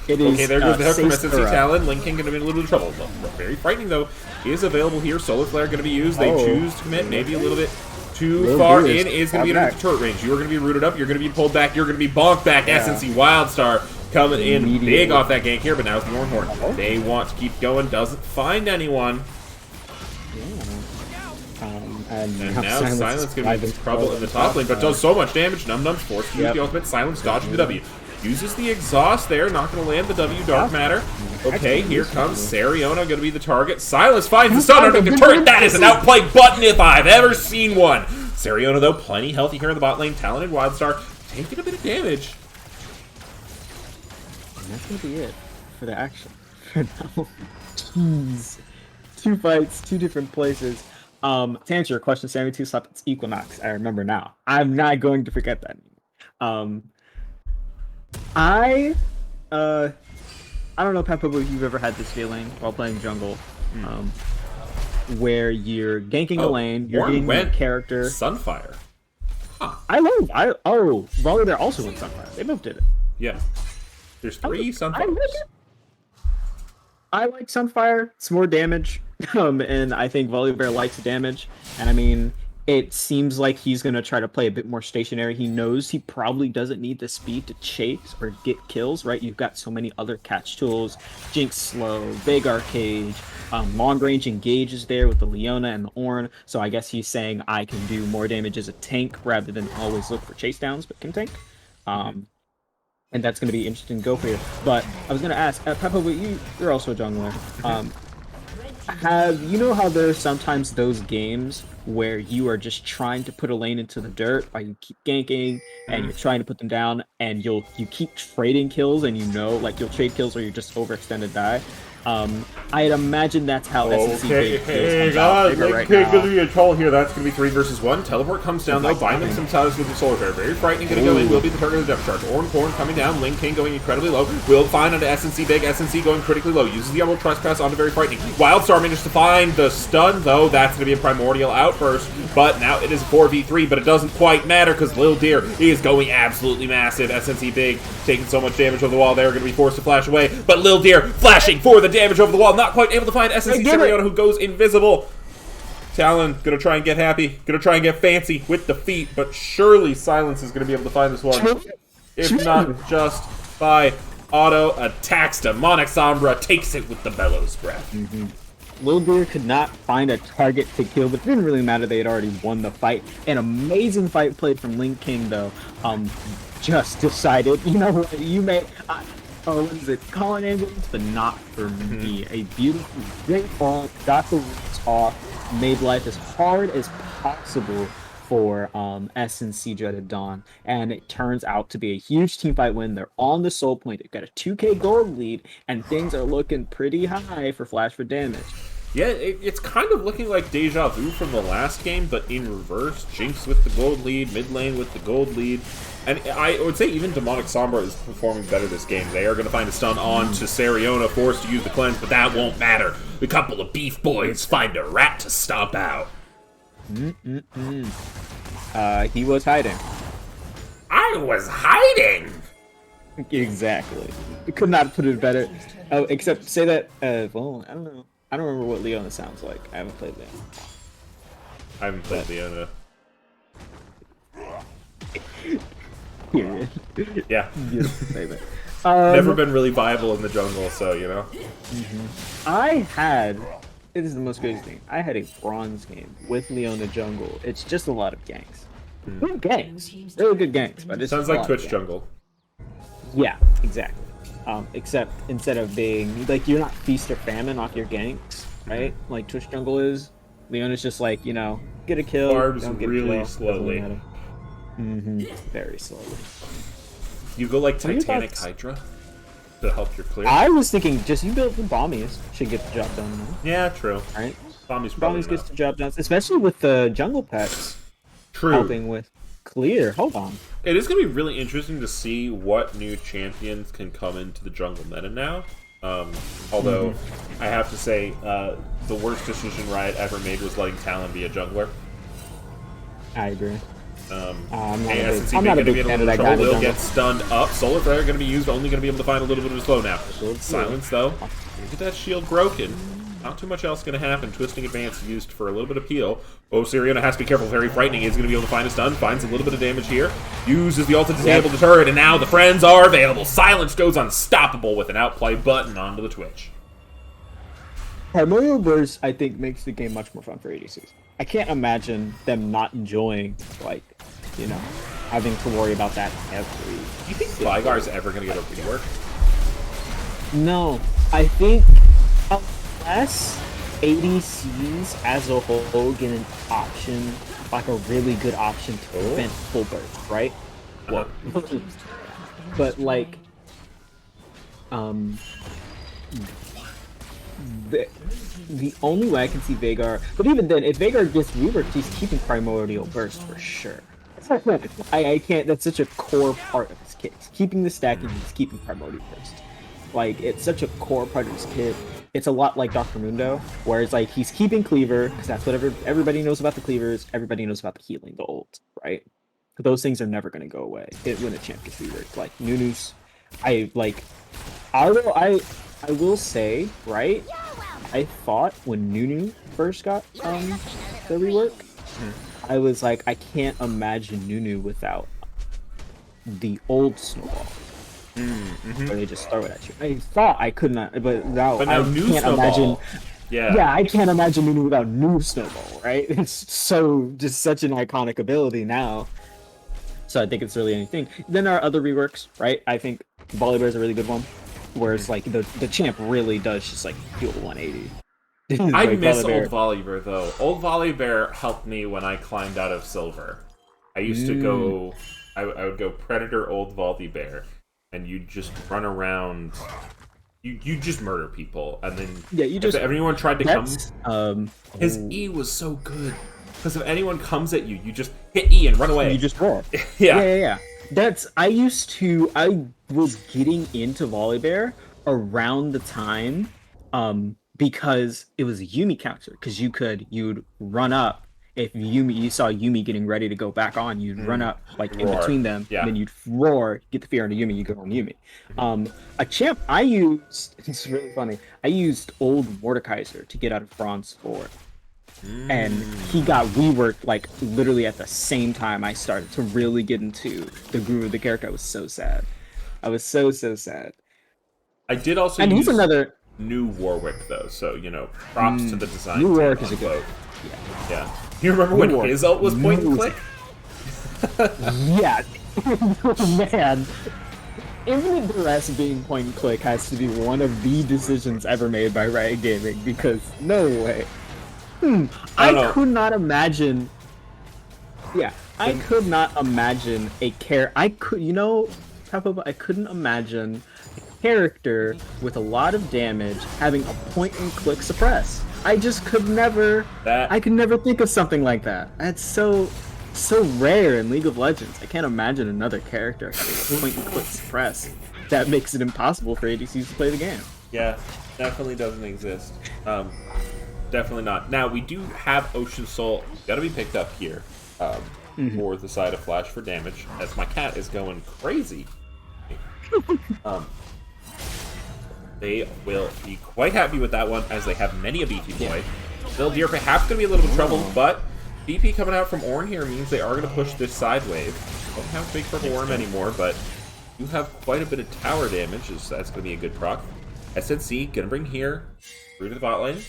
It is, okay, there goes the hook from SNC Talon. Lincoln going to be in a little bit of trouble. Very Frightening, though, is available here. Solar Flare going to be used. They choose to commit maybe a little bit too far in. Is going to be under the turret range. You are going to be rooted up. You're going to be pulled back. You're going to be bonked back. SNC Wildstar coming in big off that gank here, but now it's the Ornhorn. They want to keep going. Doesn't find anyone. And now Silence is can be in trouble in the top lane, but does so much damage. Num Num's forced to use the ultimate. Silence dodging the W. Uses the exhaust there, not going to land the W. Dark Matter. Okay, here comes Sariona, going to be the target. Silence finds the stun under the turret. That is an outplay button if I've ever seen one. Sariona, though, plenty healthy here in the bot lane. Talon and Wildstar taking a bit of damage. And that's going to be it for the action for now. Jeez. 2 fights, 2 different places. To answer your question, 72 slap, it's Equinox. I remember now. I'm not going to forget that. I don't know, Peppa, if you've ever had this feeling while playing jungle, where you're ganking a lane, you're getting a character. Sunfire. Huh. Volley there also went Sunfire. They both did it. Yeah. There's 3 Sunfires. I like Sunfire. It's more damage, and I think Volibear likes damage. And I mean, it seems like he's going to try to play a bit more stationary. He knows he probably doesn't need the speed to chase or get kills, right? You've got so many other catch tools. Jinx slow, big arcade, long range engage is there with the Leona and the Ornn. So I guess he's saying I can do more damage as a tank rather than always look for chase downs, but can tank. And that's going to be interesting to go for you. But I was going to ask, Peppa, you're also a jungler. You know how there's sometimes those games where you are just trying to put a lane into the dirt, or you keep ganking and you're trying to put them down, and you keep trading kills, and like you'll trade kills or you just overextended die. I'd imagine that's how SNC Hey guys, right now. Gonna be a troll here. That's gonna be 3 versus 1. Teleport comes down though, bind them some tiles with the solar flare. Very frightening, gonna go in, will be the target of the depth charge. Ornn coming down, Ling King going incredibly low. Will find onto SNC Big, SNC going critically low. Uses the Emerald Trespass onto very frightening. Wildstar managed to find the stun though. That's gonna be a primordial outburst. But now it is a 4v3, but it doesn't quite matter because Lil Deer is going absolutely massive. SNC Big taking so much damage over the wall. They're gonna be forced to flash away. But Lil Deer flashing for the damage over the wall, not quite able to find SNC Sariona, who goes invisible. Talon gonna try and get happy, gonna try and get fancy with the feet, but surely Silence is gonna be able to find this one. If not just by auto attacks. Demonic Sombra takes it with the bellows breath. Lil Deer could not find a target to kill, but it didn't really matter. They had already won the fight. An amazing fight played from Ling King, though. Just decided, you know what, you may... what is it? Call an ambulance, but not for me. A beautiful, great ball, got the roots off, made life as hard as possible for SNC Dreaded Dawn, and it turns out to be a huge teamfight win. They're on the soul point. They've got a 2k gold lead, and things are looking pretty high for Flash for damage. Yeah, it's kind of looking like deja vu from the last game, but in reverse. Jinx with the gold lead, mid lane with the gold lead. And I would say even Demonic Sombra is performing better this game. They are going to find a stun on to Sariona, forced to use the cleanse, but that won't matter. A couple of beef boys find a rat to stomp out. He was hiding. I was hiding! Exactly. You could not put it better. Oh, except say that, well, I don't know. I don't remember what Leona sounds like. I haven't played Leona. I haven't played Leona. Period. Yeah. Never been really viable in the jungle, so, you know. This is the most crazy thing. I had a bronze game with Leona jungle. It's just a lot of ganks. Good ganks. Really good ganks, but it sounds like Twitch jungle. Yeah, exactly. Except instead of being like, you're not feast or famine off your ganks, right? Like Twitch jungle is. Leona's just like, you know, get a kill. Farms don't get really a kill, slowly. Very slowly. You go like Titanic Hydra to help your clear. I was thinking just you build the bombies should get the job done. Yeah, true. Right? Bombies gets the job done, especially with the jungle pets. True. Helping with clear. Hold on. It is going to be really interesting to see what new champions can come into the jungle meta now. Although, I have to say, the worst decision Riot ever made was letting Talon be a jungler. I agree. I'm not a big fan of that guy. Will get stunned up. Solar Flare going to be used, only going to be able to find a little bit of a slow now. Silence, though. Look at that shield broken. Not too much else going to happen. Twisting Advance used for a little bit of peel. Oh, Sariona has to be careful. Very frightening. Is going to be able to find a stun. Finds a little bit of damage here. Uses the ult to disable the turret, and now the friends are available. Silence goes unstoppable with an outplay button onto the Twitch. Primordial Burst, I think, makes the game much more fun for ADCs. I can't imagine them not enjoying, like, you know, having to worry about that every. Do you think Vigar's ever going to get a rework? No, I think unless ADCs as a whole get an option, like a really good option to prevent full burst, right? Uh-huh. But like, the only way I can see Veigar, but even then, if Veigar gets reworked, he's keeping Primordial Burst for sure. I can't. That's such a core part of his kit. He's keeping the stacking. He's keeping Primordial Burst. Like, it's such a core part of his kit. It's a lot like Dr. Mundo, where it's like he's keeping Cleaver because that's what everybody knows about the Cleavers. Everybody knows about the healing, the ult, right? Those things are never going to go away when a champ gets reworked. Like Nunu's, I will say, right? I thought when Nunu first got the rework, I was like, I can't imagine Nunu without the old snowball. Where they just throw it at you. I thought I could not, but now But now I new can't snowball. imagine. Yeah, I can't imagine Nunu without new snowball. Right? It's just such an iconic ability now. So I think it's really anything. Then there are other reworks, right? I think Volibear is a really good one, where it's like the champ really does just like do a 180. I Like, miss Volibear. old Volibear though. Old Volibear helped me when I climbed out of silver. I used to go. I would go Predator Old Volibear, and you just run around. You just murder people, and then if everyone tried to come. His E was so good because if anyone comes at you, you just hit E and run away. You just roll. Yeah. That's I was getting into Volibear around the time because it was a Yumi counter, because you'd run up if you saw Yumi getting ready to go back on, you'd run up like in between them, and then you'd roar, get the fear into Yumi, you go on Yumi. A champ I used, it's really funny, I used old Mordekaiser to get out of Bronze 4. And he got reworked like literally at the same time I started to really get into the groove of the character. I was so sad. I was so sad. I did also And use he's another new Warwick though, so props to the design. New team Warwick on is a good. both. Yeah. You remember when Warwick. his ult was point and click? Yeah, man. Infinite Duress being point and click has to be one of the decisions ever made by Riot Gaming, because no way. I could not imagine. Yeah, I could not imagine I couldn't imagine a character with a lot of damage having a point and click suppress. I just could never. I could never think of something like that. That's so rare in League of Legends. I can't imagine another character having a point and click suppress. That makes it impossible for ADCs to play the game. Yeah, definitely doesn't exist. Definitely not. Now, we do have Ocean Soul. Got to be picked up here for the side of Flash for damage, as my cat is going crazy. They will be quite happy with that one, as they have many a BP boy. Still, Deer perhaps going to be a little bit of trouble, but BP coming out from Ornn here means they are going to push this side wave. Don't have big purple worm anymore, but you have quite a bit of tower damage, so that's going to be a good proc. SNC going to bring here through to the bot lane.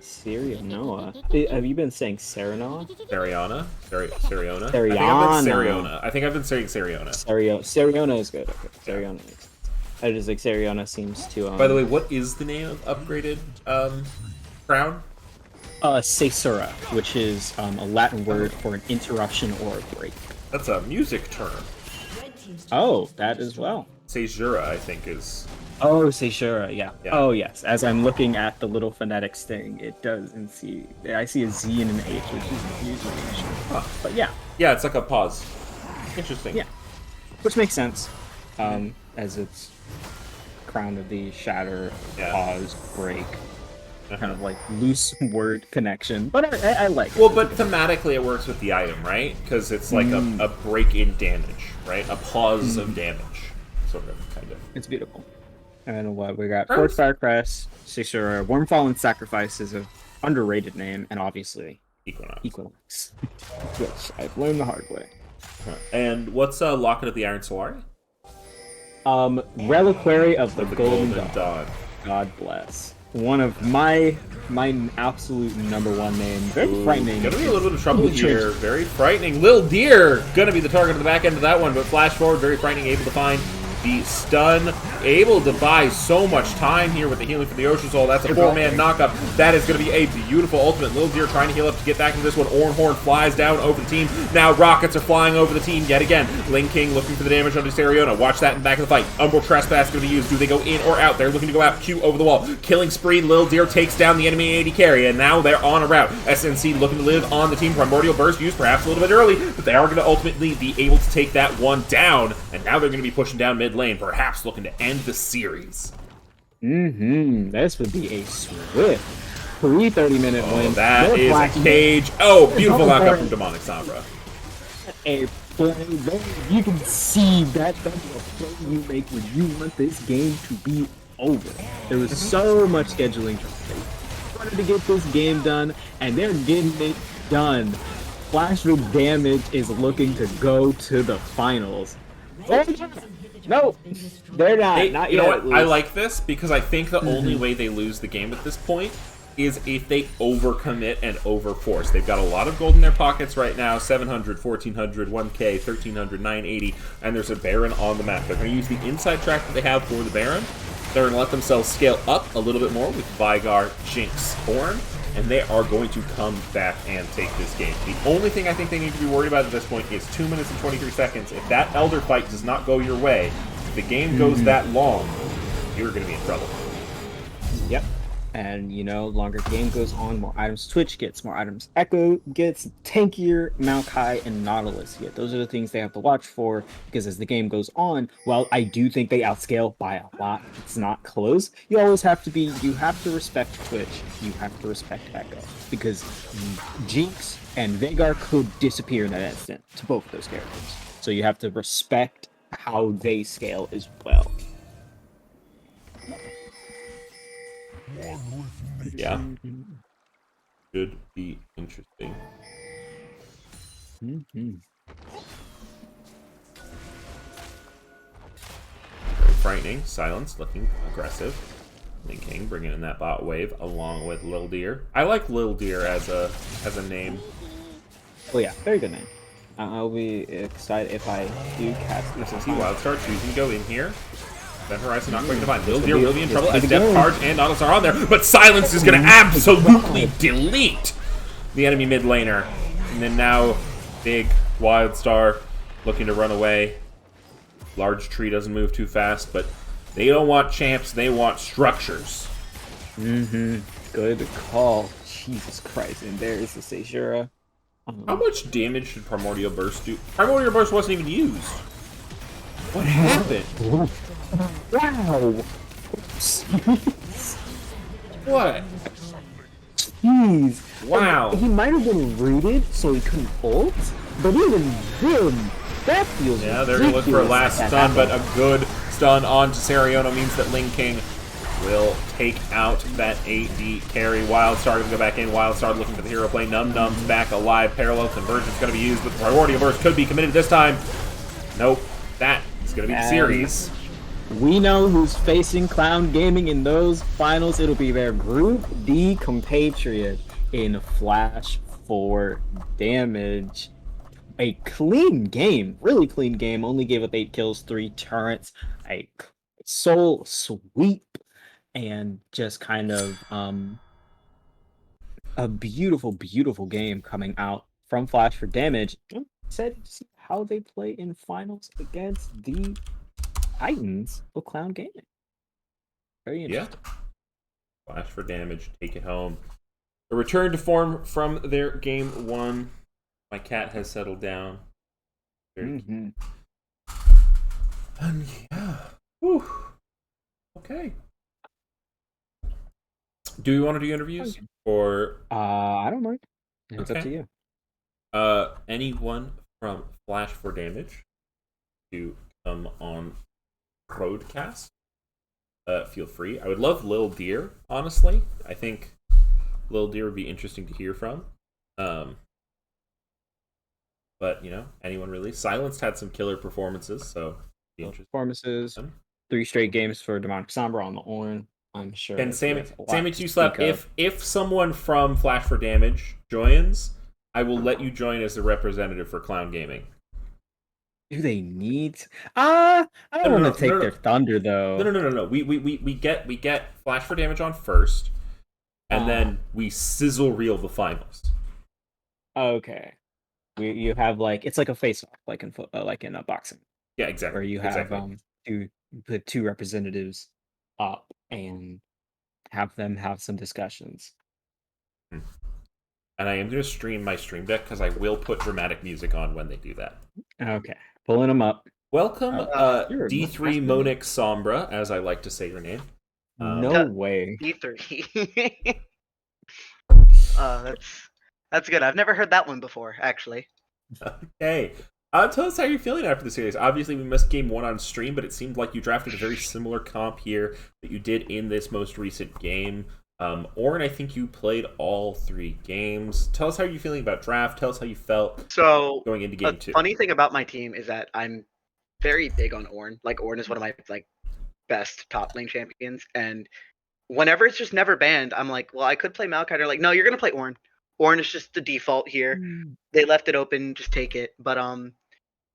Syria Noah. Have you been saying Serenoa? Sariona? Sariona? Sariona. I think I've been saying Sariona. Sariona is good. Okay. Sariona makes sense. I just like Sariona seems to. By the way, what is the name of upgraded crown? Caesura, which is a Latin word for an interruption or a break. That's a music term. Oh, that as well. Caesura, I think, is. Oh, Caesura, yeah. Yeah. Oh, yes. As I'm looking at the little phonetics thing, it does I see a Z and an H, which is usually an issue. Huh. But yeah. Yeah, it's like a pause. Interesting. Yeah. Which makes sense. As it's crown of the shatter, pause, break. Kind of like loose word connection. But I like it. Well, but thematically it works with the item, right? Because it's like a break in damage, right? A pause of damage. Sort of, kind of. It's beautiful. And what we got? Fortifier Crest, Caesura, Wormfallen Sacrifice is a underrated name, and obviously Equinox. Which I've learned the hard way. And what's Locket of the Iron Solari? Reliquary of the Golden Dawn. God bless. One of my absolute number one name. Very frightening. Gonna be a little bit of trouble Holy here. trench. Very frightening. Lil Deer gonna be the target of the back end of that one, but flash forward, very frightening, able to find the stun, able to buy so much time here with the healing for the Ocean Soul. That's a 4-man knockup. That is going to be a beautiful ultimate. Lil Deer trying to heal up to get back into this one. Ornhorn flies down over the team. Now rockets are flying over the team yet again. Ling King looking for the damage onto Sariona. Watch that in the back of the fight. Umbral Trespass going to be used. Do they go in or out? They're looking to go out. Q over the wall. Killing spree. Lil Deer takes down the enemy AD carry, and now they're on a route. SNC looking to live on the team. Primordial Burst used perhaps a little bit early, but they are going to ultimately be able to take that one down, and now they're going to be pushing down mid lane, perhaps looking to end the series. This would be a swift 30-minute win. That They're is a blacking cage. Oh, beautiful knockup from Demonic Sombra. a play. You can see that that's a play you make when you want this game to be over. There was so much scheduling. They wanted to get this game done, and they're getting it done. Flash for Damage is looking to go to the finals. No, they're not. Hey, not you yet. know at what? I least. like this because I think the only way they lose the game at this point is if they overcommit and overforce. They've got a lot of gold in their pockets right now, 700, 1400, 1k, 1300, 980, and there's a Baron on the map. They're going to use the inside track that they have for the Baron. They're going to let themselves scale up a little bit more with Vigar, Jinx, Ornn, and they are going to come back and take this game. The only thing I think they need to be worried about at this point is 2 minutes and 23 seconds. If that Elder fight does not go your way, if the game goes that long, you're going to be in trouble. Yep. And, you know, longer game goes on, more items Twitch gets, more items Echo gets, tankier Maokai and Nautilus get. Those are the things they have to watch for, because as the game goes on, while I do think they outscale by a lot, it's not close, you always have to be, you have to respect Twitch, you have to respect Echo, because Jinx and Veigar could disappear in that instant to both of those characters. So you have to respect how they scale as well. Yeah. Should be interesting. Very frightening. Silence looking aggressive. Ling King bringing in that bot wave along with Lil Deer. I like Lil Deer as a name. Oh yeah, very good name. I'll be excited if I do cast this. SNC Wildstar choosing to go in here. Then Horizon not going to find. Lil Deer will be in trouble as Depth Charge and Nautilus are on there, but Silence is going to absolutely delete the enemy mid laner. And then now, big Wildstar looking to run away. Large tree doesn't move too fast, but they don't want champs, they want structures. Good call. Jesus Christ. And there is the Seishura. How much damage did Primordial Burst do? Primordial Burst wasn't even used. What happened? Wow. What? Jeez. Wow. He might have been rooted, so he couldn't ult, but even then, that feels Yeah, they're going to look for a last stun, but a good stun onto Sariona means that Ling King will take out that AD carry. Wildstar going to go back in. Wildstar looking for the hero play. Num Num's back alive. Parallel Convergence going to be used, but the Priority Burst could be committed this time. Nope. That is going to be the series. We know who's facing Clown Gaming in those finals. It'll be their Group D compatriot in Flash for Damage. A clean game, really clean game. Only gave up 8 kills, 3 turrets, a soul sweep, and just kind of a beautiful, beautiful game coming out from Flash for Damage. I'm excited to see how they play in finals against the Titans of Clown Gaming. Very interesting. Yeah. Flash for Damage, take it home. A return to form from their game 1. My cat has settled down. And yeah. Whew. Okay. Do you want to do interviews? Or I don't mind. It's up Okay. to you. anyone from Flash for Damage to come on broadcast? Feel free. I would love Lil Deer, honestly. I think Lil Deer would be interesting to hear from. But, you know, anyone really. Silenced had some killer performances, so be interesting. Performances, 3 straight games for Demonic Sombra on the Ornn. I'm sure. And we have a lot Sammy to Two Slap, speak of. if someone from Flash for Damage joins, I will let you join as the representative for Clown Gaming. Do they need? I don't want to take their thunder though. No. We get Flash for Damage on first, and then we sizzle reel the finals. Okay. You have like it's like a face off, like in a boxing. Yeah, exactly. Where you have exactly. you put two representatives up and have them have some discussions. And I am going to stream my stream deck because I will put dramatic music on when they do that. Okay, pulling them up. Welcome, You're a D3 Monic Sombra, as I like to say your name. No way. D3. That's good. I've never heard that one before, actually. Okay. Tell us how you're feeling after the series. Obviously, we missed game 1 on stream, but it seemed like you drafted a very similar comp here that you did in this most recent game. Orin, I think you played all 3 games. Tell us how you're feeling about draft. Tell us how you felt going into game 2. Funny thing about my team is that I'm very big on Ornn. Like, Ornn is one of my best top lane champions, and whenever it's just never banned, I'm like, well, I could play Maokai. They're like, no, you're gonna play Ornn. Ornn is just the default here. They left it open, just take it. But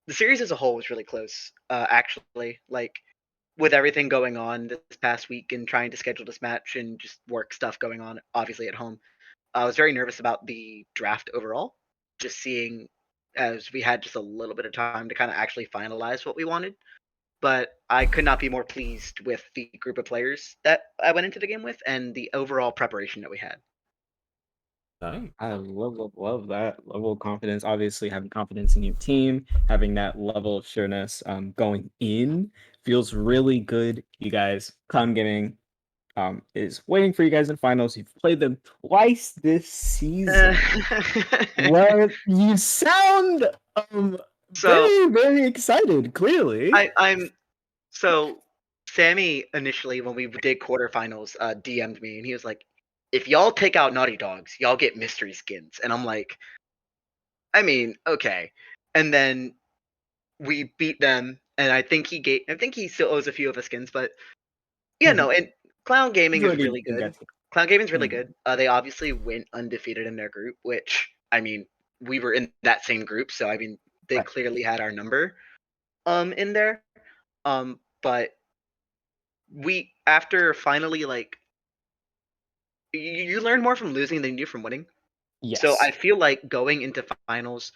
the series as a whole was really close. Actually, like with everything going on this past week and trying to schedule this match and just work stuff going on, obviously at home, I was very nervous about the draft overall. Just seeing as we had just a little bit of time to kind of actually finalize what we wanted. But I could not be more pleased with the group of players that I went into the game with and the overall preparation that we had. Nice. I love that level of confidence. Obviously, having confidence in your team, having that level of sureness going in feels really good. You guys, Clown Gaming is waiting for you guys in finals. You've played them twice this season. Well, you sound So- very excited. Clearly, I'm so Sammy initially when we did quarterfinals DM'd me and he was like, if y'all take out Naughty Dogs, y'all get mystery skins. And I'm like, I mean, okay. And then we beat them, and I think he still owes a few of the skins, but yeah, no, and Clown Gaming is really good. Clown Gaming's really good. They obviously went undefeated in their group, which I mean, we were in that same group, so I mean, they clearly had our number in there. But we after finally like you learn more from losing than you do from winning. yes. So I feel like going into finals,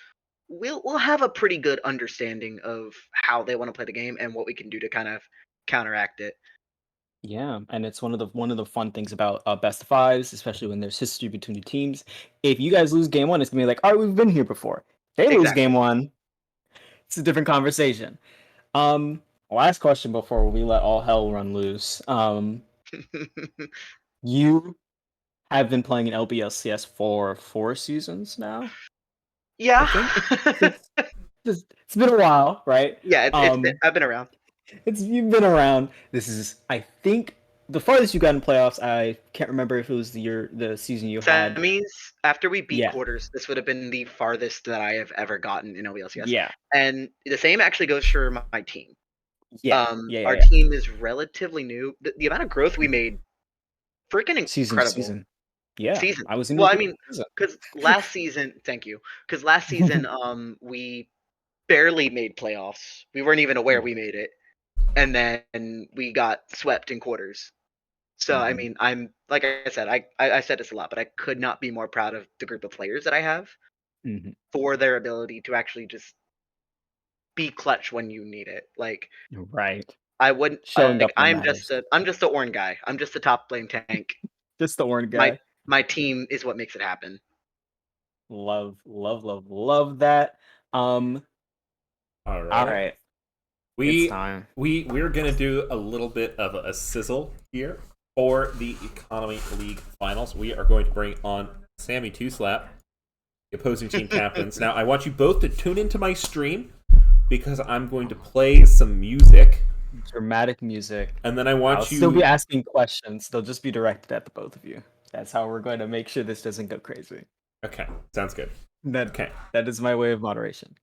we'll have a pretty good understanding of how they want to play the game and what we can do to kind of counteract it. Yeah, and it's one of the fun things about best of fives, especially when there's history between the teams. If you guys lose game 1, it's gonna be like, all right, we've been here before. They lose Exactly. game 1, it's a different conversation. Last question before we let all hell run loose. You have been playing in LBLCS for 4 seasons now. Yeah. It's been a while, right? Yeah, I've been around. You've been around. This is, I think, the farthest you got in playoffs. I can't remember if it was the season you had. Semis, after we beat Yeah. quarters, this would have been the farthest that I have ever gotten in LBLCS. Yeah. And the same actually goes for my team. Yeah. Our team is relatively new. The amount of growth we made, freaking incredible. Season. Yeah. Season. I was in. Well, I mean, because last season, thank you. Because last season, we barely made playoffs. We weren't even aware we made it, and then we got swept in quarters. So I mean, I'm like I said, I said this a lot, but I could not be more proud of the group of players that I have for their ability to actually just be clutch when you need it. Like, right. I wouldn't. Showing up when I'm just the Ornn guy. I'm just the top lane tank. Just the Ornn guy. My team is what makes it happen. Love that. All right. It's time. We're gonna do a little bit of a sizzle here for the Economy League Finals. We are going to bring on Sammy Two Slap, the opposing team captains. Now I want you both to tune into my stream because I'm going to play some music. Dramatic music. And then I'll still be asking questions. They'll just be directed at the both of you. That's how we're going to make sure this doesn't go crazy. Okay, sounds good. That is my way of moderation.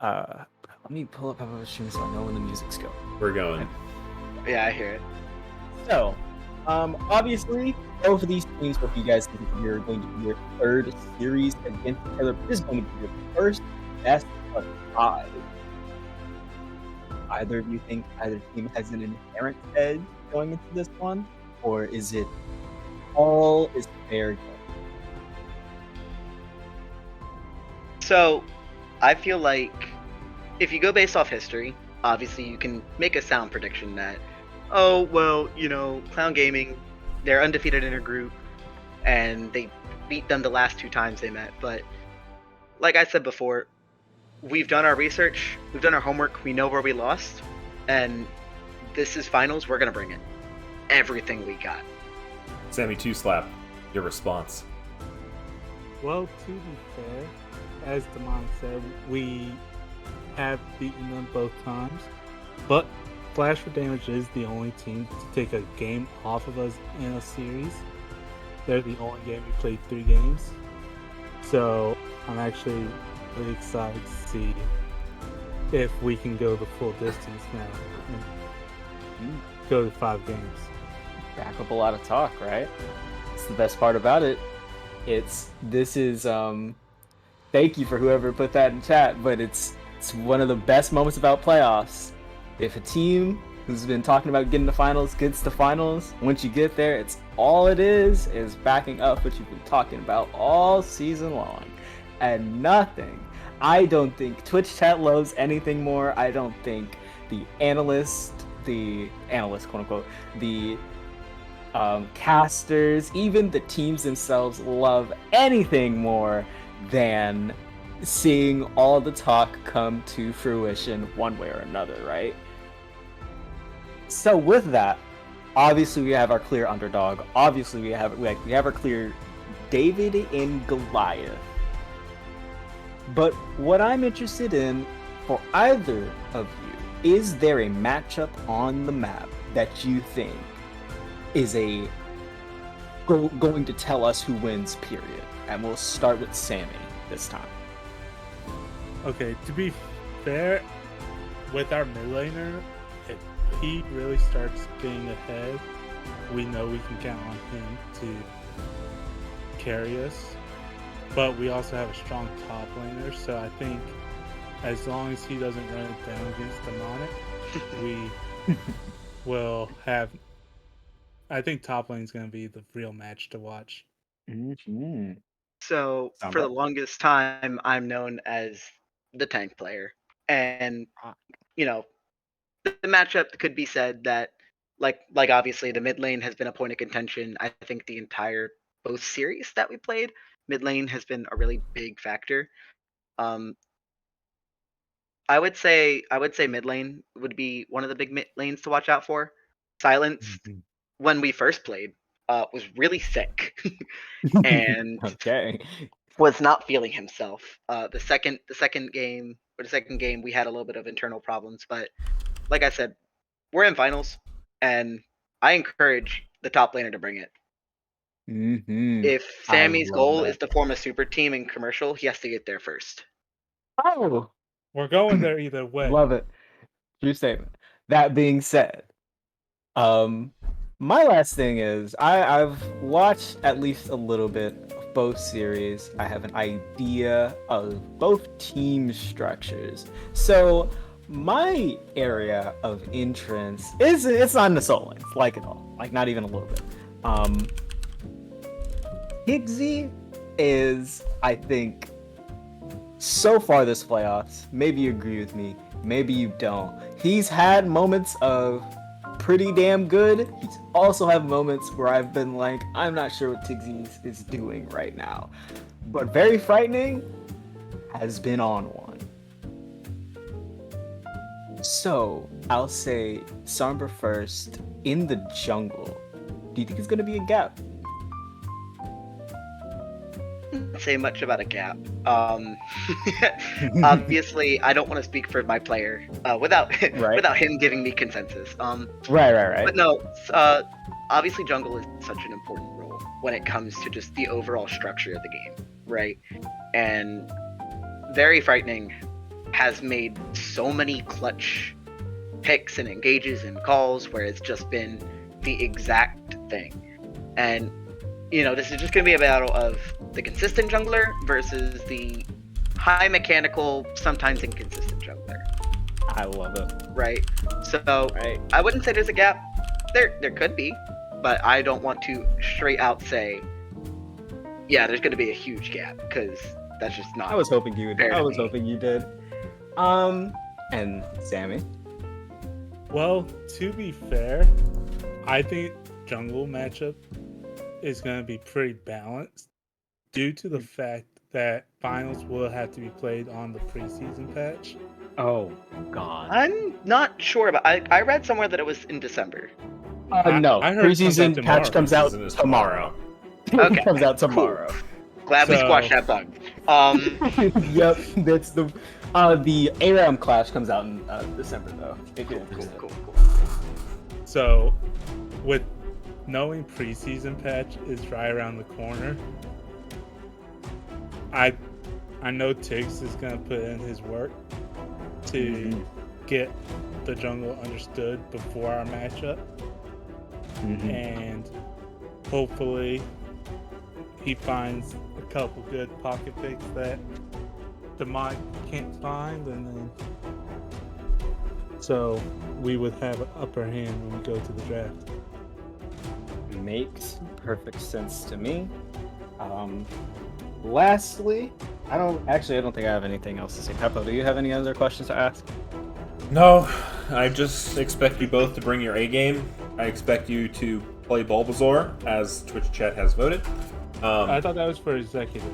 Let me pull up my stream so I know when the music's going. We're going. Yeah, I hear it. So, Obviously, both of these teams, what you guys think are going to be your third series against each other. This is going to be your first best of 5. Either of you think either team has an inherent edge going into this one, or is it all is fair game? So, I feel like if you go based off history, obviously you can make a sound prediction that, oh, well, Clown Gaming, they're undefeated in a group, and they beat them the last 2 times they met. But, like I said before, we've done our research, we've done our homework, we know where we lost, and this is finals, we're going to bring it. Everything we got. Sammy Two Slap, your response. Well, to be fair, as Damon said, we have beaten them both times, but Flash for Damage is the only team to take a game off of us in a series. They're the only game we played 3 games, so I'm actually really excited to see if we can go the full distance now and go to 5 games. Back up a lot of talk, right? It's the best part about it. This is thank you for whoever put that in chat, but it's one of the best moments about playoffs. If a team who's been talking about getting to finals gets to finals, once you get there, it's all it is backing up what you've been talking about all season long. And nothing. I don't think Twitch chat loves anything more. I don't think the analyst, quote unquote, the casters, even the teams themselves love anything more than seeing all the talk come to fruition one way or another, right? So with that, obviously we have our clear underdog. Obviously we have our clear David and Goliath. But what I'm interested in for either of you, is there a matchup on the map that you think is going to tell us who wins, period? And we'll start with Sammy this time. Okay, to be fair, with our mid laner, if he really starts getting ahead, we know we can count on him to carry us. But we also have a strong top laner, so I think as long as he doesn't run it down against Demonic, we will have... I think top lane's going to be the real match to watch. Mm-hmm. So, for the longest time, I'm known as the tank player. And, the matchup could be said that, like obviously, the mid lane has been a point of contention. I think the entire both series that we played, mid lane has been a really big factor. I would say mid lane would be one of the big mid lanes to watch out for. Silence, when we first played, was really sick and Okay. was not feeling himself. The second game we had a little bit of internal problems, but like I said, we're in finals, and I encourage the top laner to bring it. Mm-hmm. If Sammy's goal is to form a super team in commercial, he has to get there first. Oh, We're going there either way. love it. True statement. That being said, my last thing is I've watched at least a little bit of both series. I have an idea of both team structures. So my area of entrance it's not in the soul lanes, like at all. Like not even a little bit. Higgsy is, I think, so far this playoffs, maybe you agree with me, maybe you don't. He's had moments of pretty damn good. He's also had moments where I've been like, I'm not sure what Tiggsy is doing right now. But very frightening has been on one. So I'll say Sombra first. In the jungle, do you think it's gonna be a gap? Say much about a gap. Obviously, I don't want to speak for my player without him giving me consensus. Right. But no, obviously jungle is such an important role when it comes to just the overall structure of the game, right? And Very Frightening has made so many clutch picks and engages and calls where it's just been the exact thing. And, this is just going to be a battle of the consistent jungler versus the high mechanical, sometimes inconsistent jungler. I love it. Right? So, I wouldn't say there's a gap. There could be, but I don't want to straight out say, yeah, there's going to be a huge gap, because that's just not. I was hoping you would. fair to I was me. hoping you did. And Sammy. Well, to be fair, I think jungle matchup is going to be pretty balanced due to the fact that finals will have to be played on the preseason patch. Oh God. I'm not sure about. I read somewhere that it was in December. No. I heard it comes out Preseason patch comes out Preseason is tomorrow. Okay, It comes out cool. tomorrow. Glad we So- squashed that bug. Yep, that's the ARAM Clash comes out in December though. Cool. So, with knowing preseason patch is right around the corner, I know Tiggs is gonna put in his work to get the jungle understood before our matchup, and hopefully he finds a couple good pocket picks that Demonic can't find, and then so we would have an upper hand when we go to the draft. Makes perfect sense to me. Lastly, I don't think I have anything else to say. Peppo, do you have any other questions to ask? No, I just expect you both to bring your A game. I expect you to play Bulbasaur, as Twitch chat has voted. I thought that was for executive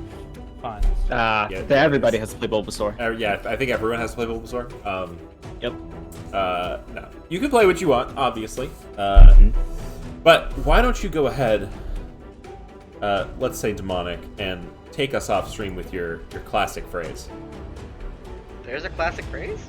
finals. Yeah, Everybody has to play Bulbasaur. Yeah, I think everyone has to play Bulbasaur. Yep. No. You can play what you want, obviously. But why don't you go ahead, let's say Demonic, and take us off stream with your classic phrase. There's a classic phrase.